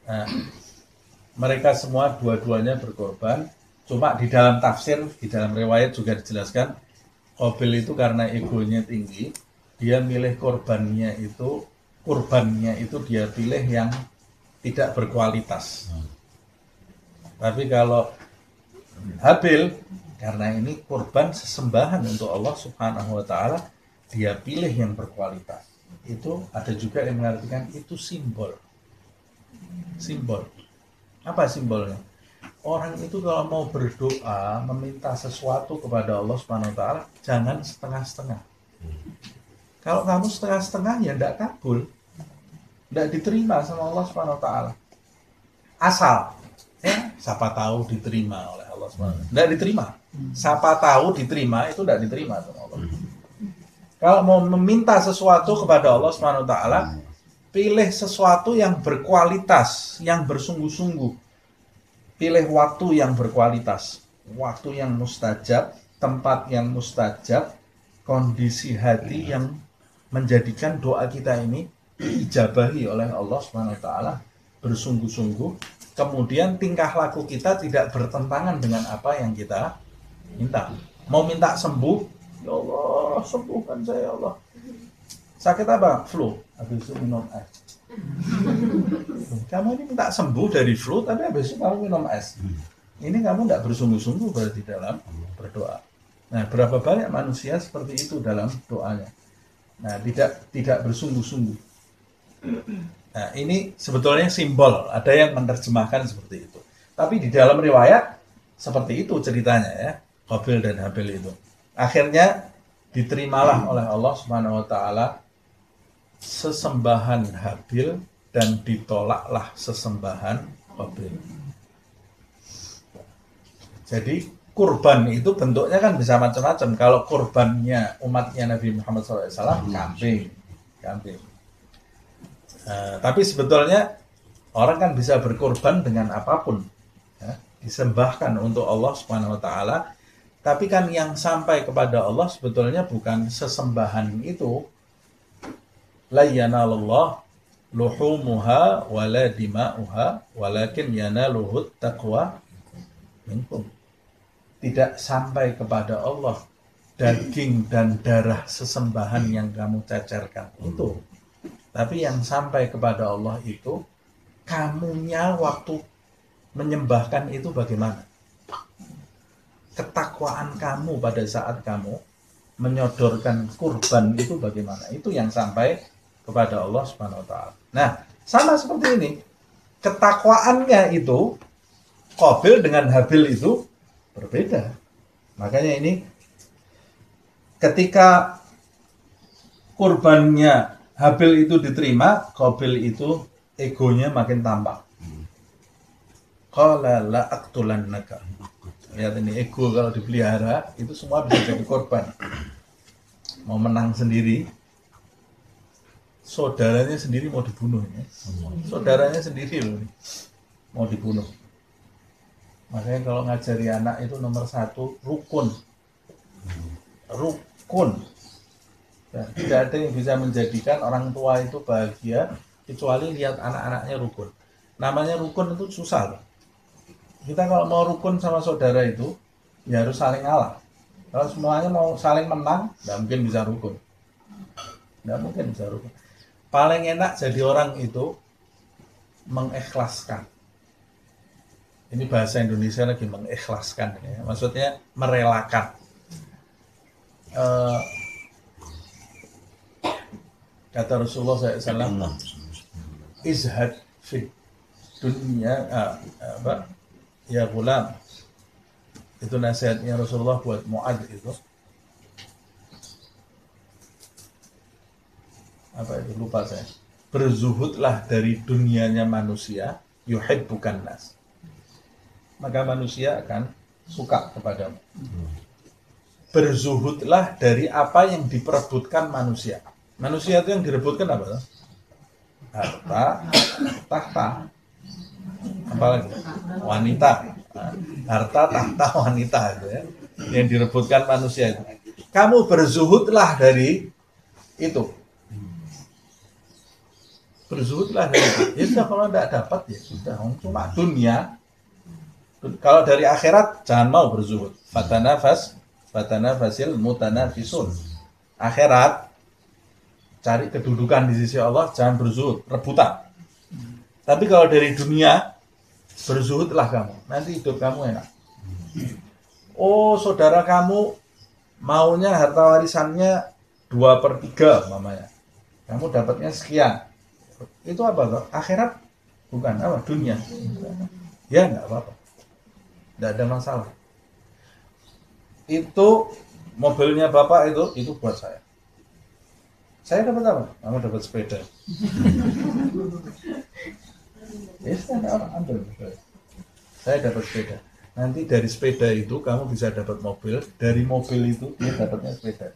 Nah, mereka semua dua-duanya berkorban. Cuma di dalam tafsir, di dalam riwayat juga dijelaskan Qabil itu karena egonya tinggi, dia milih kurbannya itu dia pilih yang tidak berkualitas. Tapi kalau Habil karena ini kurban sesembahan untuk Allah Subhanahu wa taala, dia pilih yang berkualitas. Itu ada juga yang mengartikan itu simbol. Simbol. Apa simbolnya? Orang itu kalau mau berdoa, meminta sesuatu kepada Allah Subhanahu wa taala, jangan setengah-setengah. Kalau kamu setengah-setengah ya tidak kabul. Tidak diterima sama Allah Subhanahu wa taala. Asal siapa tahu diterima oleh Allah Subhanahu wa taala. Tidak diterima. Siapa tahu diterima itu tidak diterima sama Allah. Kalau mau meminta sesuatu kepada Allah Subhanahu wa taala, pilih sesuatu yang berkualitas, yang bersungguh-sungguh. Pilih waktu yang berkualitas, waktu yang mustajab, tempat yang mustajab, kondisi hati yang menjadikan doa kita ini diijabahi oleh Allah Subhanahu wa taala bersungguh-sungguh. Kemudian tingkah laku kita tidak bertentangan dengan apa yang kita minta. Mau minta sembuh, ya Allah, sembuhkan saya ya Allah. Sakit apa? Flu. Habis itu minum es. Kamu ini minta sembuh dari flu, tapi habis itu kamu minum es. Ini kamu tidak bersungguh-sungguh berarti dalam berdoa. Nah, berapa banyak manusia seperti itu dalam doanya. Nah, tidak bersungguh-sungguh. Nah, ini sebetulnya simbol. Ada yang menerjemahkan seperti itu. Tapi di dalam riwayat seperti itu ceritanya ya, Qabil dan Habil itu. Akhirnya diterimalah oleh Allah Subhanahu wa taala sesembahan Habil dan ditolaklah sesembahan Qabil. Jadi kurban itu bentuknya kan bisa macam-macam. Kalau kurbannya umatnya Nabi Muhammad SAW kambing. Tapi sebetulnya orang kan bisa berkorban dengan apapun, ya, disembahkan untuk Allah Subhanahu Wa Taala. Tapi kan yang sampai kepada Allah sebetulnya bukan sesembahan itu. La yanalullah luhumuha wala dima'uha walakin yanaluhut taqwa minkum. Tidak sampai kepada Allah daging dan darah sesembahan yang kamu cacarkan itu. Tapi yang sampai kepada Allah itu kamunya waktu menyembahkan itu bagaimana? Ketakwaan kamu pada saat kamu menyodorkan kurban itu bagaimana? Itu yang sampai kepada Allah Subhanahu wa taala. Nah, sama seperti ini. Ketakwaannya itu Qabil dengan Habil itu berbeda. Makanya ini ketika kurbannya Habil itu diterima, Qabil itu egonya makin tampak. Qala la aqtulannaka. Lihat ini ego kalau dipelihara itu semua bisa jadi korban. Mau menang sendiri, saudaranya sendiri mau dibunuh ya. Saudaranya sendiri loh mau dibunuh. Makanya kalau ngajari anak itu nomor 1 rukun. Nah, tidak ada yang bisa menjadikan orang tua itu bahagia kecuali lihat anak-anaknya rukun. Namanya rukun itu susah loh. Kita kalau mau rukun sama saudara itu ya harus saling ngalah. Kalau semuanya mau saling menang, tidak mungkin bisa rukun. Tidak mungkin bisa rukun. Paling enak jadi orang itu mengikhlaskan. Ini bahasa Indonesia lagi mengikhlaskan ya. Maksudnya merelakan. Kata Rasulullah SAW, izhad fid dunia ya gulam. Itu nasihatnya Rasulullah buat Mu'adz itu. Apa itu lupa saya. Berzuhudlah dari dunianya manusia, yuhibbukan nas. Maka manusia akan suka kepadamu. Berzuhudlah dari apa yang diperebutkan manusia. Manusia itu yang direbutkan apa? Harta, tahta. Apalagi? Wanita. Harta, tahta, wanita itu ya. Yang direbutkan manusia itu. Kamu berzuhudlah dari itu. berzuhudlah dari itu. Ya sudah, kalau tidak dapat ya sudah, cuma dunia. Kalau dari akhirat jangan mau berzuhud. Fatanafasil mutanafisun. Akhirat cari kedudukan di sisi Allah, jangan berzuhud, rebutan. Tapi kalau dari dunia, berzuhudlah kamu, nanti hidup kamu enak. Oh, saudara kamu maunya harta warisannya 2/3 mamanya, kamu dapatnya sekian. Itu apa toh? Akhirat bukan apa? Dunia. Ya nggak apa-apa, nggak ada masalah. Itu mobilnya bapak itu buat saya. Saya dapat apa? Kamu dapat sepeda. Ya sudah, ambil. Saya dapat sepeda. Nanti dari sepeda itu kamu bisa dapat mobil. Dari mobil itu dia dapatnya sepeda.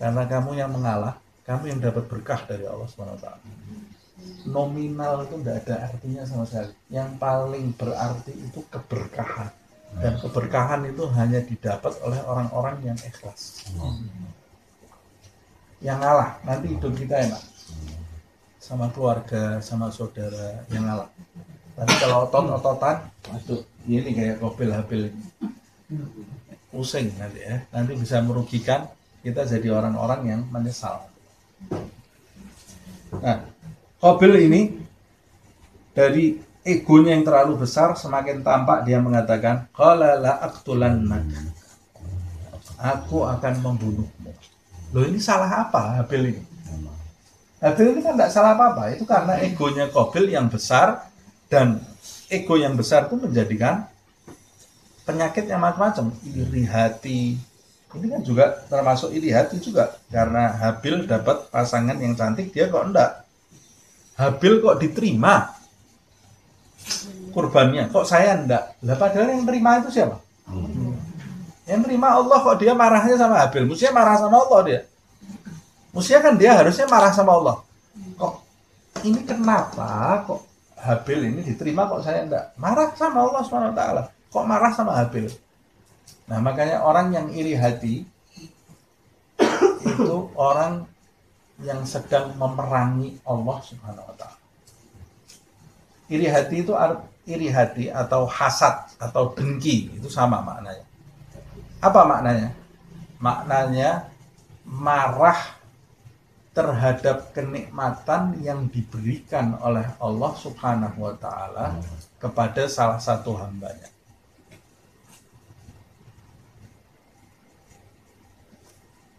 Karena kamu yang mengalah, kamu yang dapat berkah dari Allah SWT. Nominal itu tidak ada artinya sama sekali. Yang paling berarti itu keberkahan. Dan keberkahan itu hanya didapat oleh orang-orang yang ikhlas. Yang ngalah, nanti hidup kita enak. Sama keluarga, sama saudara yang ngalah. Tapi kalau otot-ototan, aduh, ini kayak kopil-hapil ini. Pusing nanti ya. Nanti bisa merugikan kita jadi orang-orang yang menyesal. Nah, Qabil ini dari egonya yang terlalu besar, semakin tampak dia mengatakan, qala la aqtulannak. Aku akan membunuhmu. Loh, ini salah apa Habil ini? Habil ini kan tidak salah apa-apa. Itu karena egonya Qabil yang besar, dan ego yang besar itu menjadikan penyakit yang macam-macam. Iri hati. Ini kan juga termasuk iri hati juga. Karena Habil dapat pasangan yang cantik, dia kok enggak. Habil kok diterima kurbannya, kok saya enggak? Lah padahal yang terima itu siapa? Yang terima Allah, kok dia marahnya sama Habil? Mestinya marah sama Allah dia. Mestinya kan dia harusnya marah sama Allah. Kok ini kenapa kok Habil ini diterima, kok saya enggak? Marah sama Allah SWT. Kok marah sama Habil? Nah, makanya orang yang iri hati itu orang yang sedang memerangi Allah Subhanahu wa Ta'ala. Iri hati itu iri hati atau hasad atau dengki itu sama maknanya. Apa maknanya? Maknanya marah terhadap kenikmatan yang diberikan oleh Allah Subhanahu wa Ta'ala kepada salah satu hambanya.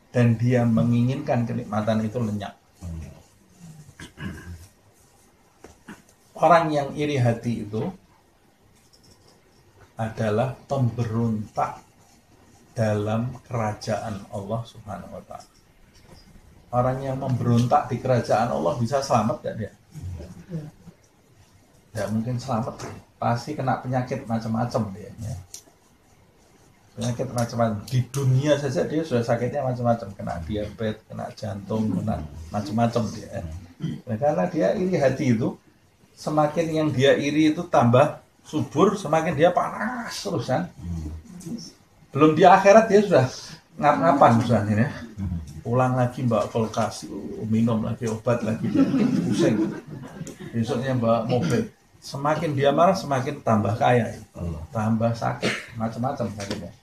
Dan dia menginginkan kenikmatan itu lenyap. Orang yang iri hati itu adalah pemberontak dalam kerajaan Allah Subhanahu wa Ta'ala. Orang yang memberontak di kerajaan Allah bisa selamat gak dia? Tidak mungkin selamat. Pasti kena penyakit macam-macam dia. Penyakit macam-macam. Di dunia saja dia sudah sakitnya macam-macam. Kena diabetes, kena jantung, kena macam-macam dia. Nah, karena dia iri hati itu, semakin yang dia iri itu tambah subur, semakin dia panas terus kan. Belum di akhirat dia sudah ngap-ngapan misalnya ya. Pulang lagi bawa kulkas, minum lagi obat lagi, dia pusing. Besoknya bawa mobil. Semakin dia marah semakin tambah kaya, tambah sakit, macam-macam sakitnya.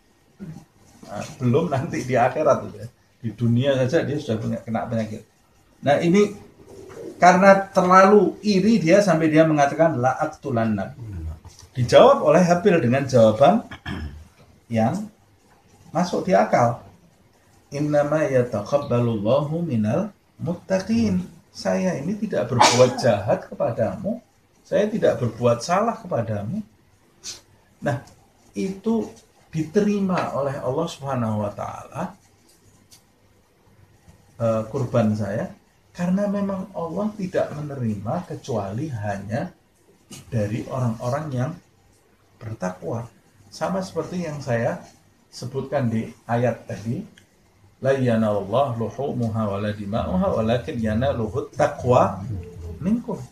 Nah, belum nanti di akhirat ya. Di dunia saja dia sudah kena penyakit. Nah, ini karena terlalu iri dia sampai dia mengatakan la aqtulannak. Dijawab oleh Habil dengan jawaban yang masuk di akal. Innama yataqabbalullahu minal muttaqin. Saya ini tidak berbuat jahat kepadamu. Saya tidak berbuat salah kepadamu. Nah, itu diterima oleh Allah Subhanahu wa Ta'ala kurban saya, karena memang Allah tidak menerima kecuali hanya dari orang-orang yang bertakwa. Sama seperti yang saya sebutkan di ayat tadi, la yanallahu luhumuha wala dima'uha walakin yanaluhut taqwa minkum.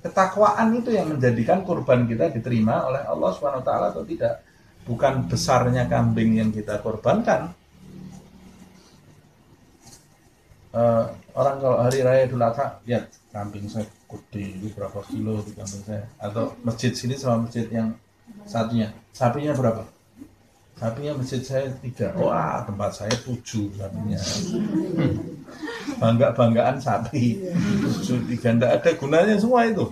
Ketakwaan itu yang menjadikan kurban kita diterima oleh Allah Subhanahu wa Ta'ala atau tidak. Bukan besarnya kambing yang kita korbankan. orang kalau hari raya Idul Adha lihat kambing saya gede itu berapa kilo di kambing saya, atau masjid sini sama masjid yang satunya sapinya berapa, sapinya masjid saya 3, wah tempat saya 7 sapinya. Banggaan sapi 7, 3, enggak ada gunanya semua itu.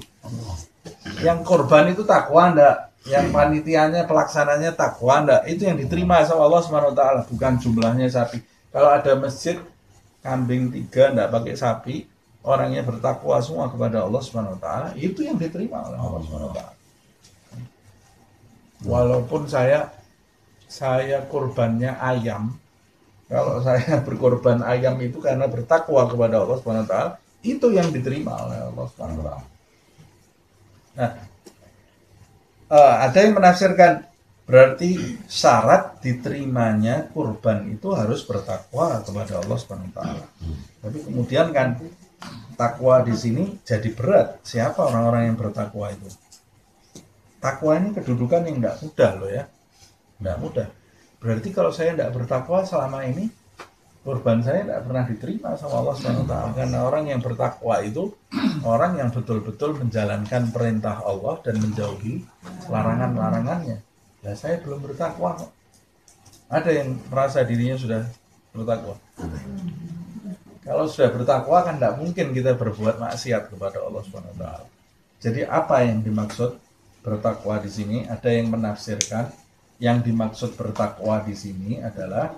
Yang korban itu takwa enggak, yang panitianya pelaksananya takwa enggak, itu yang diterima sama Allah SWT, bukan jumlahnya sapi. Kalau ada masjid kambing 3 enggak pakai sapi, orangnya bertakwa semua kepada Allah SWT, itu yang diterima oleh Allah SWT. Walaupun saya kurbannya ayam, kalau saya berkorban ayam itu karena bertakwa kepada Allah SWT, itu yang diterima oleh Allah SWT. Nah, ada yang menafsirkan berarti syarat diterimanya kurban itu harus bertakwa kepada Allah SWT. Tapi kemudian kan takwa di sini jadi berat. Siapa orang-orang yang bertakwa itu? Takwa ini kedudukan yang tidak mudah loh ya, tidak mudah. Berarti kalau saya tidak bertakwa selama ini, kurban saya tidak pernah diterima sama Allah SWT. Karena orang yang bertakwa itu orang yang betul-betul menjalankan perintah Allah dan menjauhi larangan-larangannya. Ya saya belum bertakwa kok. Ada yang merasa dirinya sudah bertakwa. Kalau sudah bertakwa kan tidak mungkin kita berbuat maksiat kepada Allah SWT. Jadi apa yang dimaksud bertakwa di sini? Ada yang menafsirkan yang dimaksud bertakwa di sini adalah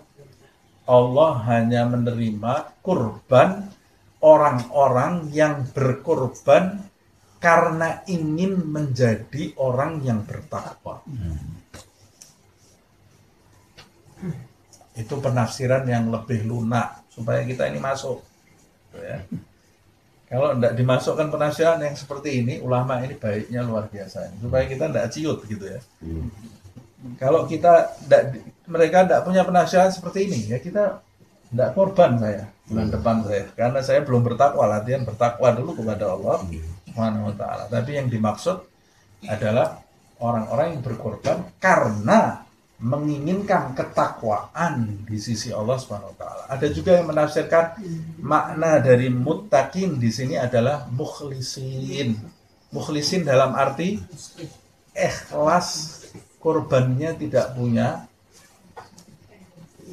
Allah hanya menerima kurban orang-orang yang berkorban karena ingin menjadi orang yang bertakwa. Itu penafsiran yang lebih lunak supaya kita ini masuk. Ya. Kalau tidak dimasukkan penafsiran yang seperti ini, ulama ini baiknya luar biasa, supaya kita tidak ciut gitu ya. Kalau mereka tidak punya penafsiran seperti ini, ya kita tidak korban saya bulan depan saya, karena saya belum bertakwa, latihan bertakwa dulu kepada Allah Subhanahu wa Ta'ala. Tapi yang dimaksud adalah orang-orang yang berkorban karena menginginkan ketakwaan di sisi Allah Subhanahu wa Ta'ala. Ada juga yang menafsirkan makna dari muttaqin di sini adalah mukhlisin. Mukhlisin dalam arti ikhlas, korbannya tidak punya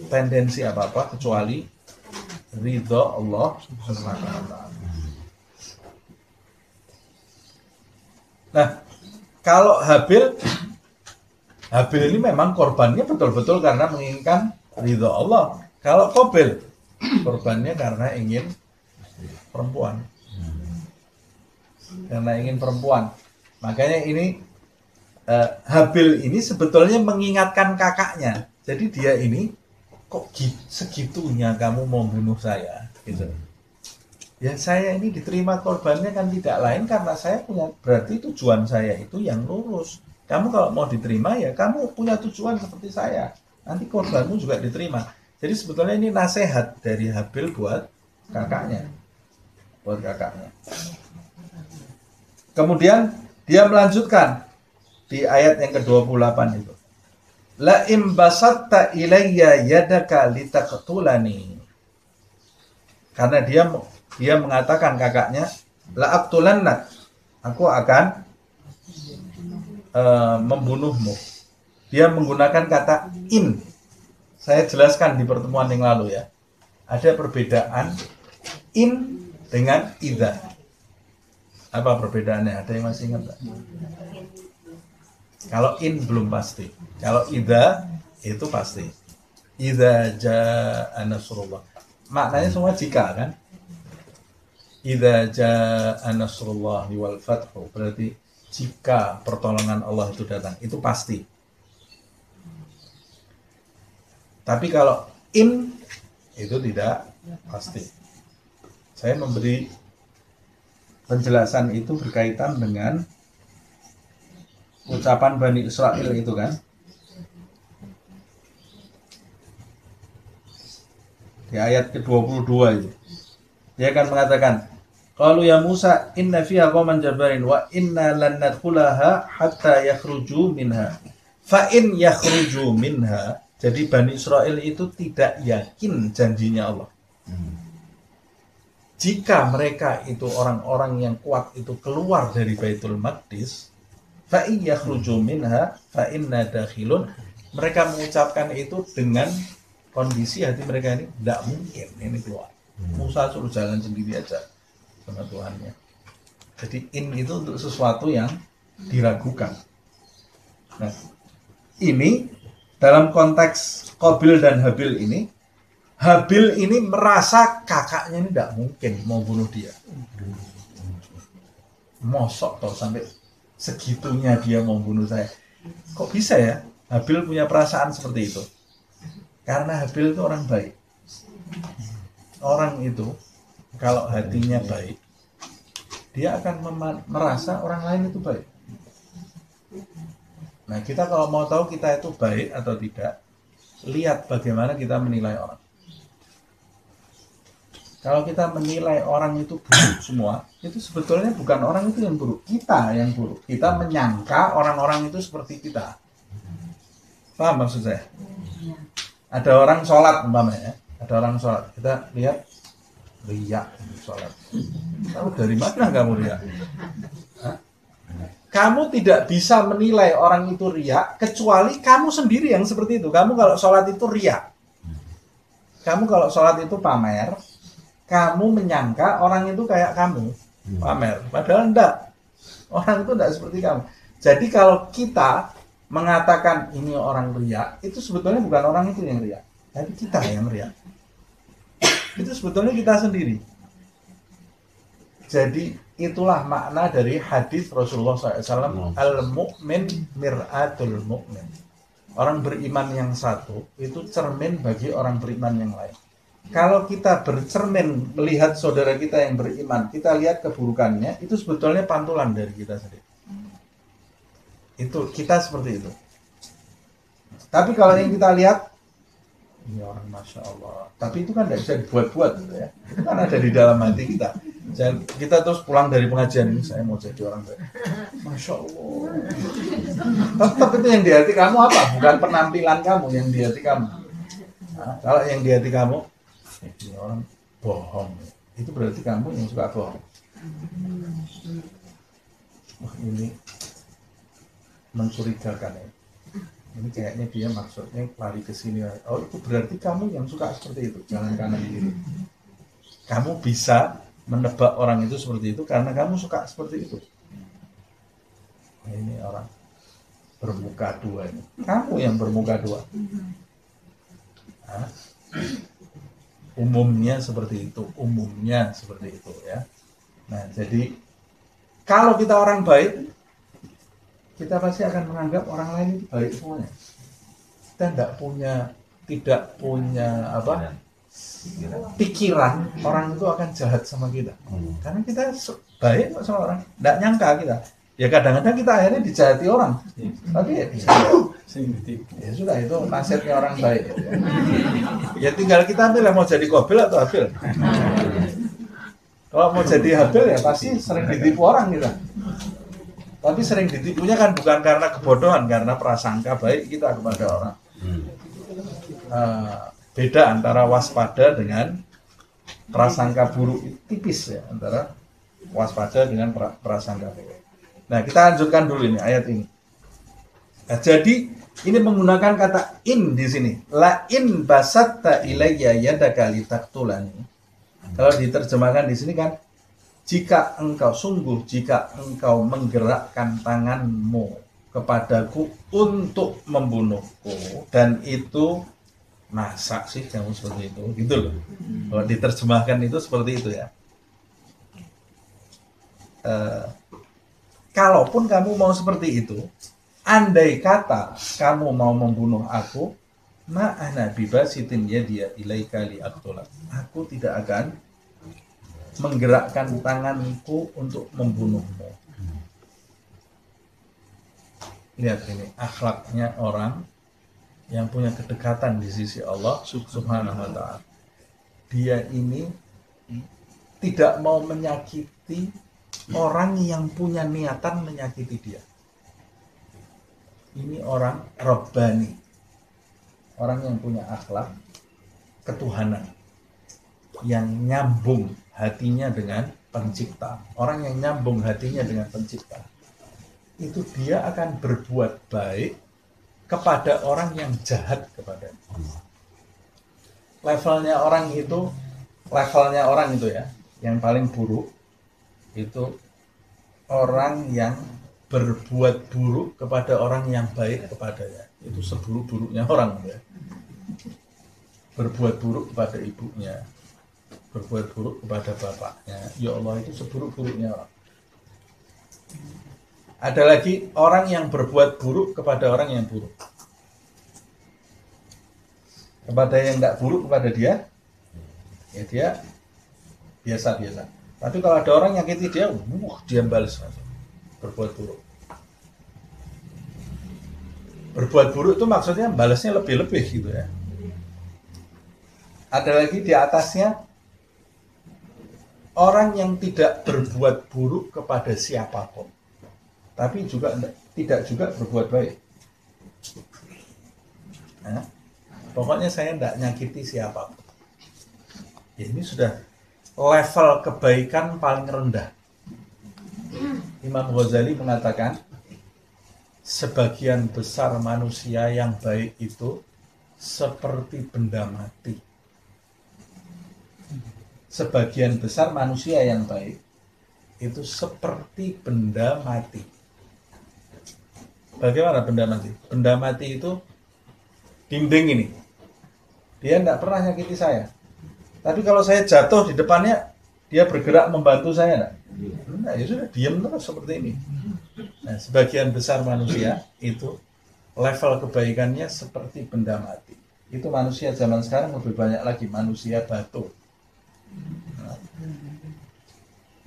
tendensi apa-apa kecuali ridho Allah Subhanahu wa Ta'ala. Nah, kalau Habil ini memang korbannya betul-betul karena menginginkan ridho Allah. Kalau Qabil, korbannya karena ingin perempuan. Karena ingin perempuan. Makanya ini Habil ini sebetulnya mengingatkan kakaknya. Jadi dia ini kok segitunya kamu mau bunuh saya, gitu. Ya saya ini diterima korbannya kan tidak lain karena saya punya, berarti tujuan saya itu yang lurus. Kamu kalau mau diterima ya kamu punya tujuan seperti saya, nanti korbanmu juga diterima. Jadi sebetulnya ini nasihat dari Habil buat kakaknya. Kemudian dia melanjutkan di ayat yang ke-28 itu. La im basatta ilayya yadaka litaqtulani. Karena dia mengatakan kakaknya, la aqtulannak, aku akan membunuhmu. Dia menggunakan kata in. Saya jelaskan di pertemuan yang lalu ya. Ada perbedaan in dengan idza. Apa perbedaannya? Ada yang masih ingat tak? Kalau in belum pasti. Kalau idza itu pasti. Idza jaa nasrullah. Maknanya semua jika kan? Idza jaa nasrullah wal fathu. Berarti jika pertolongan Allah itu datang, itu pasti. Tapi kalau in itu tidak pasti. Saya memberi penjelasan itu berkaitan dengan ucapan Bani Israel itu kan. Di ayat ke-22 itu. Dia akan mengatakan, qalu ya Musa inna fiha qauman jabbarin wa inna lan nadkhulaha hatta yakhruju minha. Fa in yakhruju minha, jadi Bani Israel itu tidak yakin janjinya Allah. jika mereka itu orang-orang yang kuat itu keluar dari Baitul Maqdis, fa iyakhruju minha fa inna dakhilun, mereka mengucapkan itu dengan kondisi hati mereka ini tidak mungkin ini keluar. Musa suruh jalan sendiri aja sama Tuhannya. Jadi itu untuk sesuatu yang diragukan. Nah, ini dalam konteks Qabil dan Habil ini, Habil ini merasa kakaknya ini tidak mungkin mau bunuh dia. Mosok toh sampai segitunya dia mau bunuh saya. Kok bisa ya Habil punya perasaan seperti itu? Karena Habil itu orang baik. Orang itu kalau hatinya baik, dia akan merasa orang lain itu baik. Nah, kita kalau mau tahu kita itu baik atau tidak, lihat bagaimana kita menilai orang. Kalau kita menilai orang itu buruk semua, itu sebetulnya bukan orang itu yang buruk, kita yang buruk. Kita menyangka orang-orang itu seperti kita. Paham maksud saya? Ada orang sholat umpamanya, ada orang sholat, kita lihat riya sholat. Tahu dari mana kamu riya? Kamu tidak bisa menilai orang itu riya kecuali kamu sendiri yang seperti itu. Kamu kalau sholat itu riya, kamu kalau sholat itu pamer, kamu menyangka orang itu kayak kamu pamer, padahal enggak. Orang itu enggak seperti kamu. Jadi kalau kita mengatakan ini orang riya, itu sebetulnya bukan orang itu yang riya, tapi kita yang riya. Itu sebetulnya kita sendiri. Jadi itulah makna dari hadis Rasulullah SAW, al-mu'min mir'atul mu'min. Orang beriman yang satu itu cermin bagi orang beriman yang lain. Kalau kita bercermin melihat saudara kita yang beriman, kita lihat keburukannya, itu sebetulnya pantulan dari kita sendiri. Itu kita seperti itu. Tapi kalau yang kita lihat, ini orang Masya Allah, tapi itu kan tidak bisa dibuat-buat gitu ya. Itu kan ada di dalam hati kita. Dan kita terus pulang dari pengajian ini, saya mau jadi orang baik. Masya Allah. Tetap itu yang di hati kamu apa? Bukan penampilan kamu yang di hati kamu. Nah, kalau yang di hati kamu, ini orang bohong, itu berarti kamu yang suka bohong. Wah, ini mencurigakan ya. Ini kayaknya dia maksudnya lari ke sini. Oh, itu berarti kamu yang suka seperti itu, jangan kanan kiri. Kamu bisa menebak orang itu seperti itu karena kamu suka seperti itu. Nah, ini orang bermuka dua ini. Kamu yang bermuka dua. Nah, umumnya seperti itu, ya. Nah, jadi kalau kita orang baik, kita pasti akan menganggap orang lain itu baik semuanya. Kita tidak punya pikiran orang itu akan jahat sama kita. Karena kita baik sama orang, tidak nyangka kita. Ya kadang-kadang kita akhirnya dijahati orang. Tapi ya sudah, itu nasihatnya orang baik. Ya tinggal kita pilih mau jadi Qabil atau Habil. Kalau mau jadi Habil ya pasti sering ditipu orang kita. Tapi sering ditipunya kan bukan karena kebodohan, karena prasangka baik kita kepada orang. Beda antara waspada dengan prasangka buruk, tipis ya antara waspada dengan prasangka baik. Nah, kita lanjutkan dulu ini ayat ini. Nah, jadi ini menggunakan kata in di sini. La in basatta ilayya yadaka litaqtulani. Kalau diterjemahkan di sini kan, jika engkau menggerakkan tanganmu kepadaku untuk membunuhku, dan itu masa sih kamu seperti itu, gitu loh. Kalau diterjemahkan itu seperti itu ya. Kalaupun kamu mau seperti itu, andai kata kamu mau membunuh aku, ma'ana bibasitin yadiya ilaika liaqtulak. Aku tidak akan menggerakkan tanganku untuk membunuhmu. Lihat ini akhlaknya orang yang punya kedekatan di sisi Allah Subhanahu wa ta'ala. Dia ini tidak mau menyakiti orang yang punya niatan menyakiti dia. Ini orang Rabbani, orang yang punya akhlak ketuhanan, yang nyambung hatinya dengan pencipta, orang yang nyambung hatinya dengan pencipta, itu dia akan berbuat baik kepada orang yang jahat kepada. Levelnya orang itu ya, yang paling buruk itu orang yang berbuat buruk kepada orang yang baik kepadanya. Itu seburuk-buruknya orang ya. Berbuat buruk kepada ibunya, berbuat buruk kepada bapaknya, ya Allah, itu seburuk-buruknya orang. Ada lagi orang yang berbuat buruk kepada orang yang buruk. Kepada yang tidak buruk kepada dia, ya dia biasa-biasa. Tapi kalau ada orang nyakiti dia, dia balas langsung. Berbuat buruk. Berbuat buruk itu maksudnya balasnya lebih-lebih gitu ya. Ada lagi di atasnya orang yang tidak berbuat buruk kepada siapapun, tapi juga tidak juga berbuat baik. Nah, pokoknya saya tidak nyakiti siapapun. Ya, ini sudah level kebaikan paling rendah. Imam Ghazali mengatakan, sebagian besar manusia yang baik itu seperti benda mati. Sebagian besar manusia yang baik itu seperti benda mati. Bagaimana benda mati? Benda mati itu dinding ini. Dia tidak pernah nyakiti saya. Tapi kalau saya jatuh di depannya, dia bergerak membantu saya. Nah, ya sudah, diam terus seperti ini. Nah, sebagian besar manusia itu level kebaikannya seperti benda mati. Itu manusia zaman sekarang lebih banyak lagi manusia batu. Nah,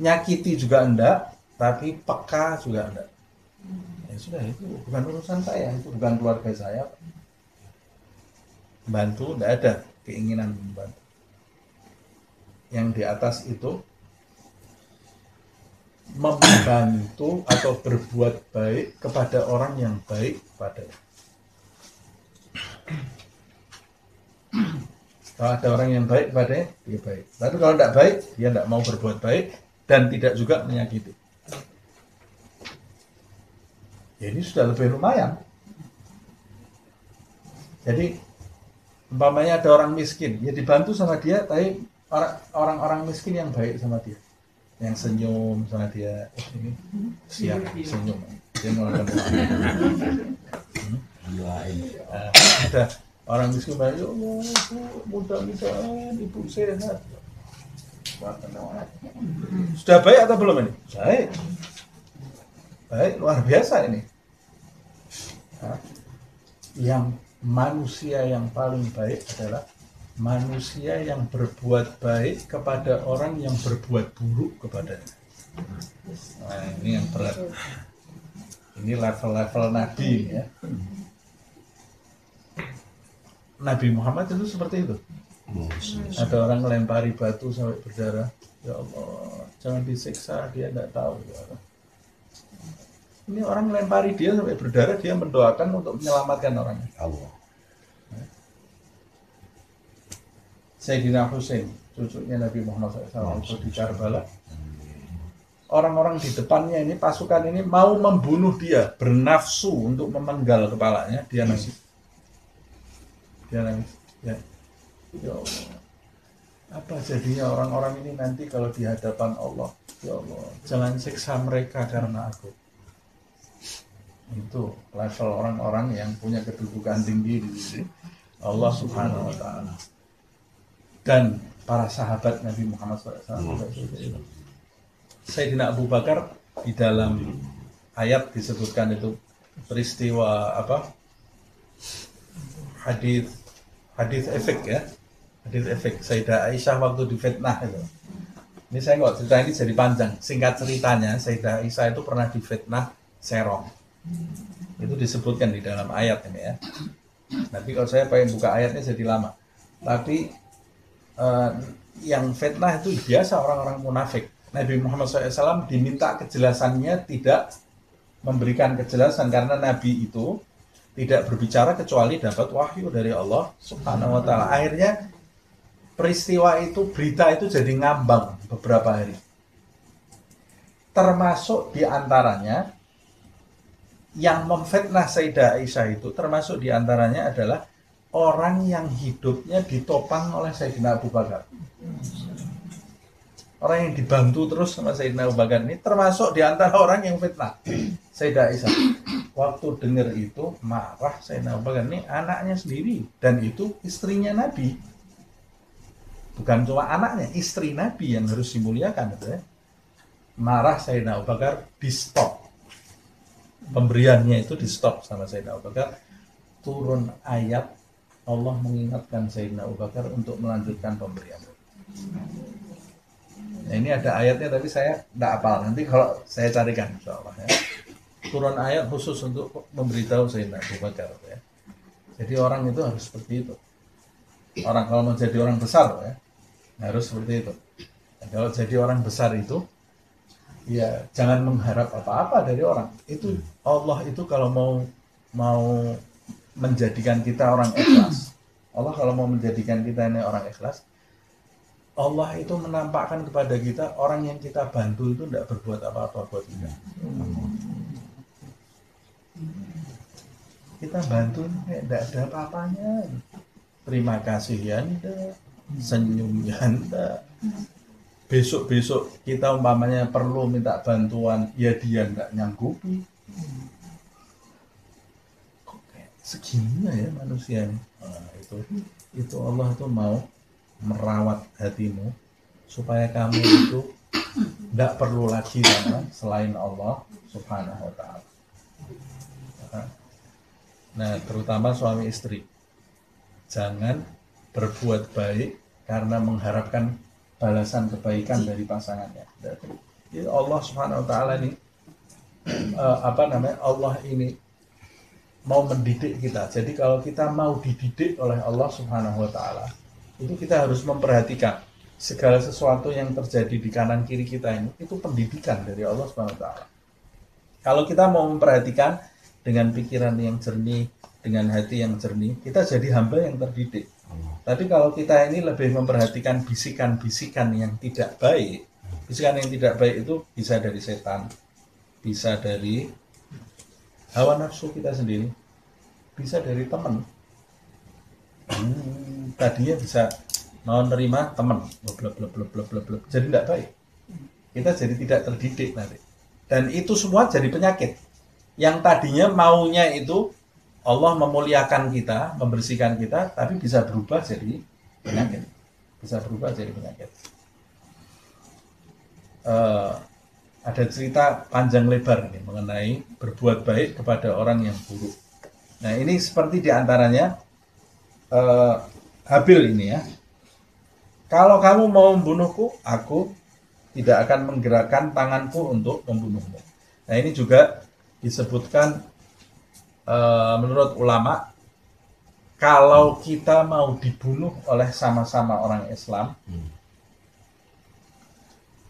nyakiti juga enggak, tapi peka juga enggak. Ya sudah, itu bukan urusan saya, itu bukan keluarga saya. Bantu enggak ada keinginan membantu. Yang di atas itu membantu atau berbuat baik kepada orang yang baik kepadanya. Kalau ada orang yang baik kepadanya, dia baik. Tapi kalau tidak baik, dia tidak mau berbuat baik dan tidak juga menyakiti. Ya, ini sudah lebih lumayan. Jadi umpamanya ada orang miskin, ya dibantu sama dia, tapi orang-orang miskin yang baik sama dia, yang senyum sama dia, ini siap senyum, dia melakukan ada orang miskin banyak, ya Allah, mudah-mudahan ibu sehat. Sudah baik atau belum ini? Baik, baik, luar biasa ini. Yang manusia yang paling baik adalah manusia yang berbuat baik kepada orang yang berbuat buruk kepadanya. Nah, ini yang berat. Ini level-level Nabi ya. Nabi Muhammad itu seperti itu. Ada orang melempari batu sampai berdarah. Ya Allah, jangan disiksa, dia tidak tahu. Ya Allah. Ini orang melempari dia sampai berdarah, dia mendoakan untuk menyelamatkan orangnya. Allah. Sayyidina Husain, cucunya Nabi Muhammad SAW itu di Karbala. Orang-orang di depannya ini, pasukan ini mau membunuh dia, bernafsu untuk memenggal kepalanya, dia nangis. Dia nangis. Ya. Ya Allah, apa jadinya orang-orang ini nanti kalau di hadapan Allah? Ya Allah, jangan siksa mereka karena aku. Itu level orang-orang yang punya kedudukan tinggi di sisi Allah Subhanahu wa Ta'ala. Dan para sahabat Nabi Muhammad SAW. Sayyidina Abu Bakar di dalam ayat disebutkan itu peristiwa apa? Hadis efek ya. Hadis efek Sayyidah Aisyah waktu difitnah itu. Ini saya nggak cerita ini jadi panjang. Singkat ceritanya, Sayyidah Aisyah itu pernah difitnah serong. Itu disebutkan di dalam ayat ini ya. Tapi kalau saya pengen buka ayatnya jadi lama. Tapi yang fitnah itu biasa orang-orang munafik. Nabi Muhammad SAW diminta kejelasannya, tidak memberikan kejelasan karena Nabi itu tidak berbicara kecuali dapat wahyu dari Allah Subhanahu wa Ta'ala. Akhirnya peristiwa itu, berita itu jadi ngambang beberapa hari. Termasuk diantaranya yang memfitnah Sayyidah Aisyah itu, termasuk diantaranya adalah orang yang hidupnya ditopang oleh Sayyidina Abu Bakar. Orang yang dibantu terus sama Sayyidina Abu Bakar ini termasuk diantara orang yang fitnah Sayyidah Aisyah. Waktu dengar itu marah Sayyidina Abu Bakar ini, anaknya sendiri, dan itu istrinya Nabi. Bukan cuma anaknya, istri Nabi yang harus dimuliakan gitu ya. Marah Sayyidina Abu Bakar, di stop. Pemberiannya itu di stop sama Sayyidina Abu Bakar. Turun ayat, Allah mengingatkan Sayyidina Abu Bakar untuk melanjutkan pemberian. Nah, ini ada ayatnya tapi saya tidak hafal. Nanti kalau saya carikan insyaallah ya. Turun ayat khusus untuk memberitahu Sayyidina Abu Bakar ya. Jadi orang itu harus seperti itu. Orang kalau mau jadi orang besar ya, harus seperti itu. Dan kalau jadi orang besar itu, ya jangan mengharap apa-apa dari orang. Itu Allah itu kalau mau menjadikan kita orang ikhlas. Allah kalau mau menjadikan kita ini orang ikhlas, Allah itu menampakkan kepada kita orang yang kita bantu itu tidak berbuat apa-apa buat kita. Kita bantu kayak tidak ada apa-apanya. Terima kasih ya enggak, senyum ya enggak. Besok-besok kita umpamanya perlu minta bantuan, ya dia enggak nyanggupi. Kok kayak segininya ya manusia ini. Nah, itu Allah itu mau merawat hatimu supaya kamu itu tidak perlu lagi selain Allah Subhanahu wa ta'ala. Nah, terutama suami istri, jangan berbuat baik karena mengharapkan balasan kebaikan dari pasangannya. Jadi Allah Subhanahu wa ta'ala ini Allah ini mau mendidik kita. Jadi kalau kita mau dididik oleh Allah Subhanahu wa ta'ala, itu kita harus memperhatikan segala sesuatu yang terjadi di kanan kiri kita ini, itu pendidikan dari Allah Subhanahu wa ta'ala. Kalau kita mau memperhatikan dengan pikiran yang jernih, dengan hati yang jernih, kita jadi hamba yang terdidik. Tapi kalau kita ini lebih memperhatikan bisikan-bisikan yang tidak baik, bisikan yang tidak baik itu bisa dari setan, bisa dari hawa nafsu kita sendiri, bisa dari teman. Tadinya bisa mau nerima teman, jadi tidak baik. Kita jadi tidak terdidik nanti. Dan itu semua jadi penyakit. Yang tadinya maunya itu Allah memuliakan kita, membersihkan kita, tapi bisa berubah jadi penyakit. Bisa berubah jadi penyakit. Ada cerita panjang lebar ini mengenai berbuat baik kepada orang yang buruk. Nah, ini seperti diantaranya Habil ini ya. Kalau kamu mau membunuhku, aku tidak akan menggerakkan tanganku untuk membunuhmu. Nah, ini juga disebutkan menurut ulama, kalau kita mau dibunuh oleh sama-sama orang Islam,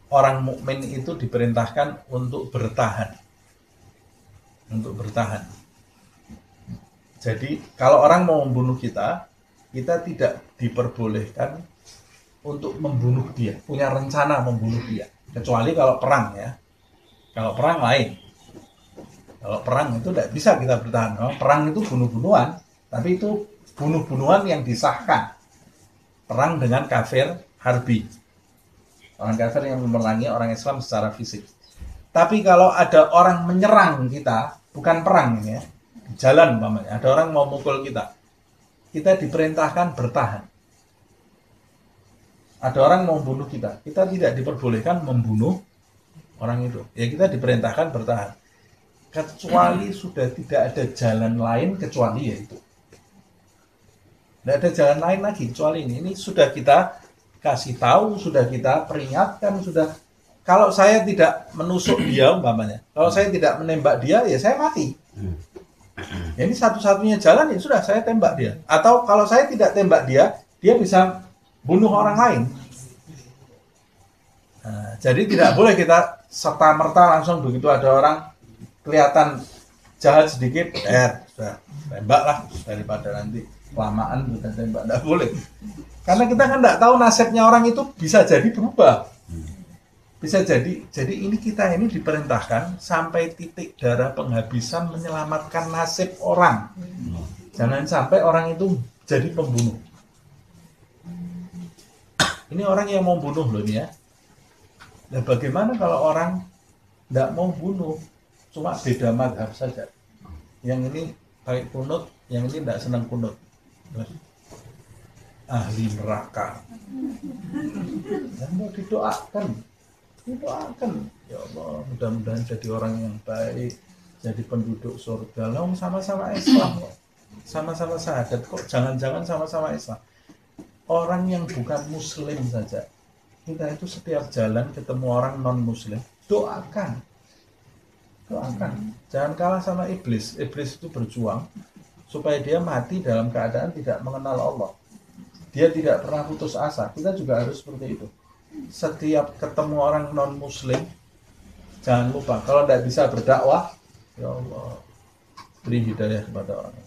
orang mukmin itu diperintahkan untuk bertahan. Untuk bertahan. Jadi kalau orang mau membunuh kita tidak diperbolehkan untuk membunuh dia, punya rencana membunuh dia. Kecuali kalau perang ya. Kalau perang lain. Kalau perang itu tidak bisa kita bertahan. Perang itu bunuh-bunuhan, tapi itu bunuh-bunuhan yang disahkan. Perang dengan kafir harbi. Orang kafir yang memerangi orang Islam secara fisik. Tapi kalau ada orang menyerang kita, bukan perang ya, di jalan umpamanya, ada orang mau mukul kita diperintahkan bertahan. Ada orang mau membunuh kita tidak diperbolehkan membunuh orang itu. Ya kita diperintahkan bertahan. Kecuali sudah tidak ada jalan lain kecuali yaitu. Tidak ada jalan lain lagi kecuali ini. Ini sudah kita kasih tahu, sudah kita peringatkan, sudah. Kalau saya tidak menusuk dia umpamanya, kalau saya tidak menembak dia, ya saya mati. Ya, ini satu-satunya jalan, ya sudah saya tembak dia. Atau kalau saya tidak tembak dia bisa bunuh orang lain. Nah, jadi tidak boleh kita serta-merta langsung begitu ada orang kelihatan jahat sedikit, sudah tembaklah daripada nanti kelamaan kita tembak. Tidak boleh. Karena kita kan nggak tahu nasibnya orang itu bisa jadi berubah. Bisa jadi ini kita ini diperintahkan sampai titik darah penghabisan menyelamatkan nasib orang. Jangan sampai orang itu jadi pembunuh. Ini orang yang mau bunuh loh ini ya. Nah bagaimana kalau orang nggak mau bunuh, cuma beda madhab saja. Yang ini baik kunut, yang ini tidak senang kunut. Ahli neraka. Dan mau didoakan, ya Allah, mudah-mudahan jadi orang yang baik, jadi penduduk surga. Lah sama-sama Islam kok, sama-sama syahadat kok, jangan-jangan sama-sama Islam. Orang yang bukan Muslim saja, kita itu setiap jalan ketemu orang non Muslim, doakan. Jangan kalah sama iblis. Iblis itu berjuang supaya dia mati dalam keadaan tidak mengenal Allah. Dia tidak pernah putus asa. Kita juga harus seperti itu. Setiap ketemu orang non Muslim, jangan lupa kalau tidak bisa berdakwah, ya Allah, beri hidayah kepada orang ini.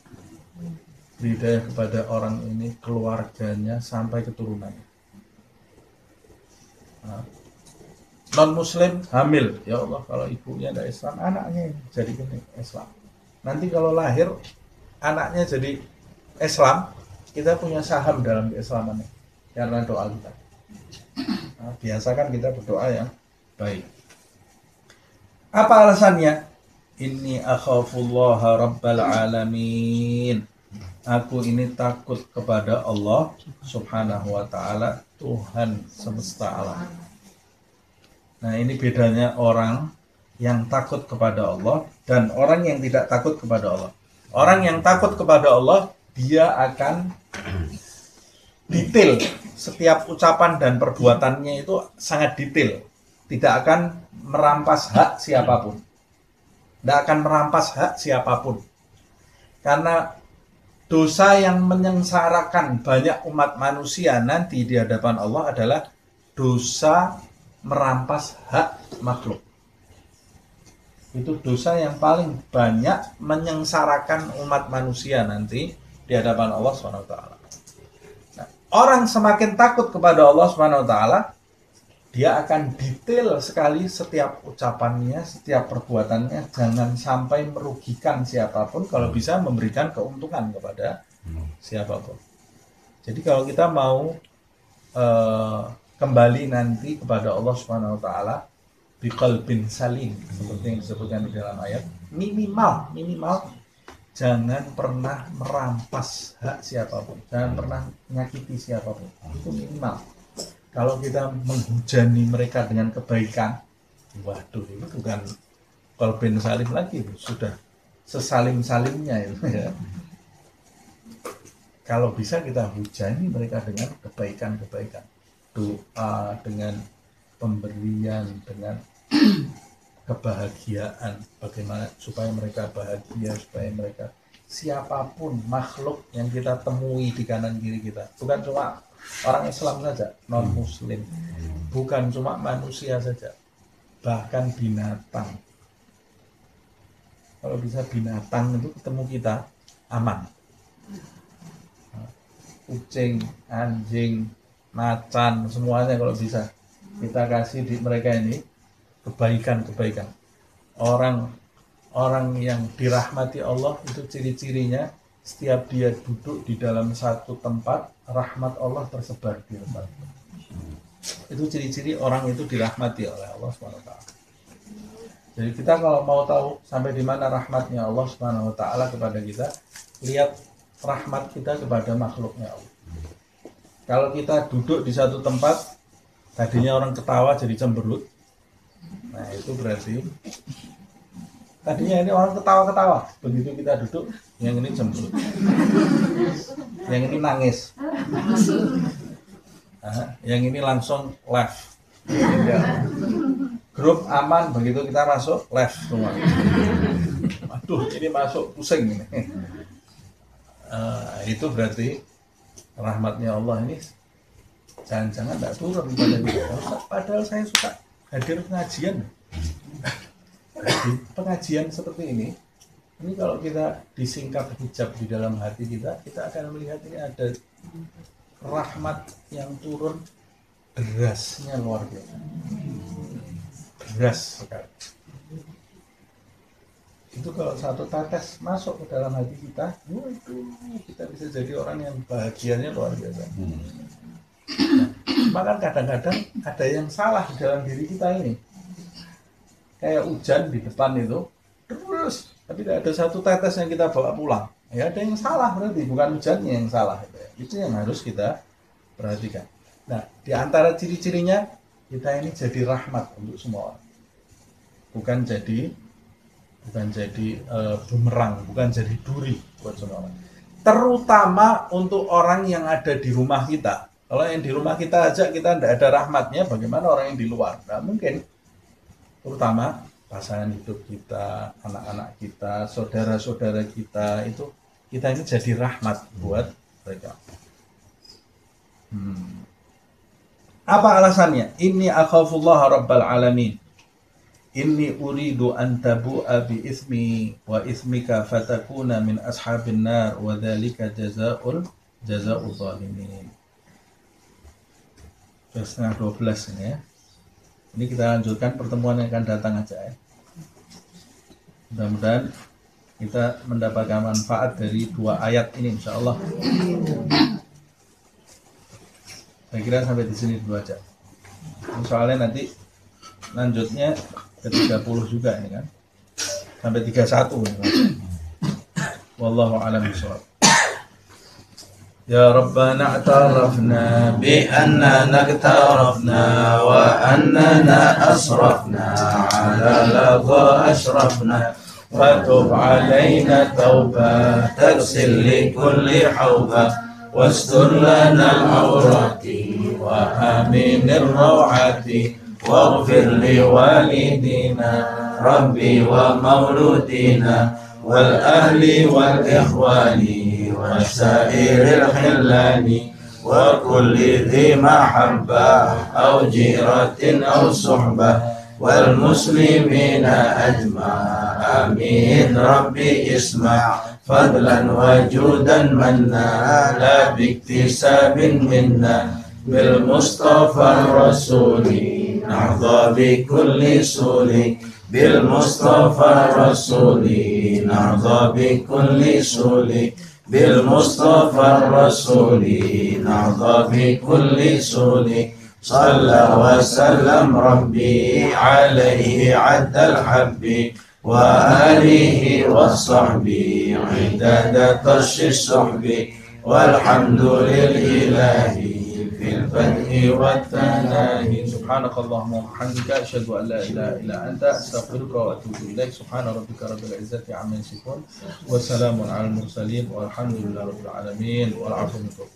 Beri hidayah kepada orang ini, keluarganya sampai keturunannya. Non Muslim hamil, ya Allah, kalau ibunya tidak Islam, anaknya jadi Islam. Nanti kalau lahir anaknya jadi Islam, kita punya saham dalam keislamannya karena doa kita. Nah, biasakan kita berdoa yang baik. Apa alasannya? Inni akhafullaha rabbal alamin. Aku ini takut kepada Allah subhanahu wa ta'ala, Tuhan semesta alam. Nah ini bedanya orang yang takut kepada Allah dan orang yang tidak takut kepada Allah. Orang yang takut kepada Allah, dia akan detail. Setiap ucapan dan perbuatannya itu sangat detail. Tidak akan merampas hak siapapun. Tidak akan merampas hak siapapun. Karena dosa yang menyengsarakan banyak umat manusia nanti di hadapan Allah adalah dosa merampas hak makhluk. Itu dosa yang paling banyak menyengsarakan umat manusia nanti di hadapan Allah SWT. Nah, orang semakin takut kepada Allah SWT, dia akan detail sekali setiap ucapannya, setiap perbuatannya, jangan sampai merugikan siapapun, kalau bisa memberikan keuntungan kepada siapapun. Jadi kalau kita mau kembali nanti kepada Allah SWT biqalbin salim, seperti yang disebutkan di dalam ayat, minimal jangan pernah merampas hak siapapun, jangan pernah menyakiti siapapun, itu minimal. Kalau kita menghujani mereka dengan kebaikan, waduh, itu bukan qalbin salim lagi, sudah sesalim-salimnya itu ya. Kalau bisa kita hujani mereka dengan kebaikan-kebaikan, doa, dengan pemberian, dengan kebahagiaan, bagaimana supaya mereka bahagia, supaya mereka siapapun makhluk yang kita temui di kanan kiri kita, bukan cuma orang Islam saja, non Muslim, bukan cuma manusia saja, bahkan binatang. Kalau bisa binatang itu ketemu kita aman. Kucing, anjing, macan, semuanya kalau bisa kita kasih di mereka ini kebaikan-kebaikan. Orang yang dirahmati Allah itu ciri-cirinya setiap dia duduk di dalam satu tempat, rahmat Allah tersebar di tempat. Itu ciri-ciri orang itu dirahmati oleh Allah SWT. Jadi kita kalau mau tahu sampai di mana rahmatnya Allah SWT kepada kita, lihat rahmat kita kepada makhluknya Allah. Kalau kita duduk di satu tempat, tadinya orang ketawa jadi cemberut, nah itu berarti tadinya ini orang ketawa-ketawa, begitu kita duduk, yang ini cemberut, yang ini nangis, yang ini langsung live. Grup aman, begitu kita masuk live semua. Aduh, ini masuk pusing ini. Itu berarti rahmatnya Allah ini jangan-jangan tidak turun pada kita. Padahal saya suka hadir pengajian. Pengajian seperti ini kalau kita disingkap hijab di dalam hati kita, kita akan melihat ini ada rahmat yang turun derasnya luar biasa, deras sekali. Itu kalau satu tetes masuk ke dalam hati kita, waduh, kita bisa jadi orang yang bahagianya luar biasa. Maka kadang-kadang ada yang salah di dalam diri kita ini. Kayak hujan di depan itu, terus, tapi tidak ada satu tetes yang kita bawa pulang. Ya ada yang salah berarti, bukan hujannya yang salah. Itu yang harus kita perhatikan. Nah, di antara ciri-cirinya, kita ini jadi rahmat untuk semua orang. Bukan jadi bumerang, bukan jadi duri buat semua orang. Terutama untuk orang yang ada di rumah kita. Kalau yang di rumah kita aja kita tidak ada rahmatnya, bagaimana orang yang di luar? Nah, mungkin. Terutama pasangan hidup kita, anak-anak kita, saudara-saudara kita, itu kita ini jadi rahmat buat mereka. Apa alasannya? Inni akhafullah rabbal alamin. Inni uridu an tabu'a bi ismi wa ismika fatakuna min ashabin nar wa dzalika jazaa'ul zalimin. Setengah 12 ini ya. Ini kita lanjutkan pertemuan yang akan datang aja ya. Mudah-mudahan kita mendapatkan manfaat dari 2 ayat ini insyaallah. Saya kira sampai di sini dulu aja. Soalnya nanti lanjutnya ke 30 juga ini kan. Sampai 31 ini. Wallahu a'lam bishawab. Ya Rabbana a'tarafna bi annana iktarafna wa annana asrafna ala ladha ashrafna fatub alayna tawbah tagsil li kulli hawbah wastur lana al-awrati wa aminir rawati waghfir li walidina rabbi wa mauludina wal ahli wal ikhwani وسائر الخلان وكل ذي محبة أو جيرة أو صحبة والمسلمين أجمع آمين ربي اسمع فضلا وجودا منا لا باكتساب منا بالمصطفى الرسول نحظى بكل سول بالمصطفى الرسول نحظى بكل سول بالمصطفى الرسول نحظى بكل سول صلى وسلم ربي عليه عد الحب وآله والصحب عدد طش السحب والحمد لله في البدء والثناء سبحانك اللهم وبحمدك أشهد أن لا إله إلا أنت أستغفرك وأتوب إليك سبحان ربك رب العزة عما يصفون وسلام على المرسلين والحمد لله رب العالمين والعفو منكم.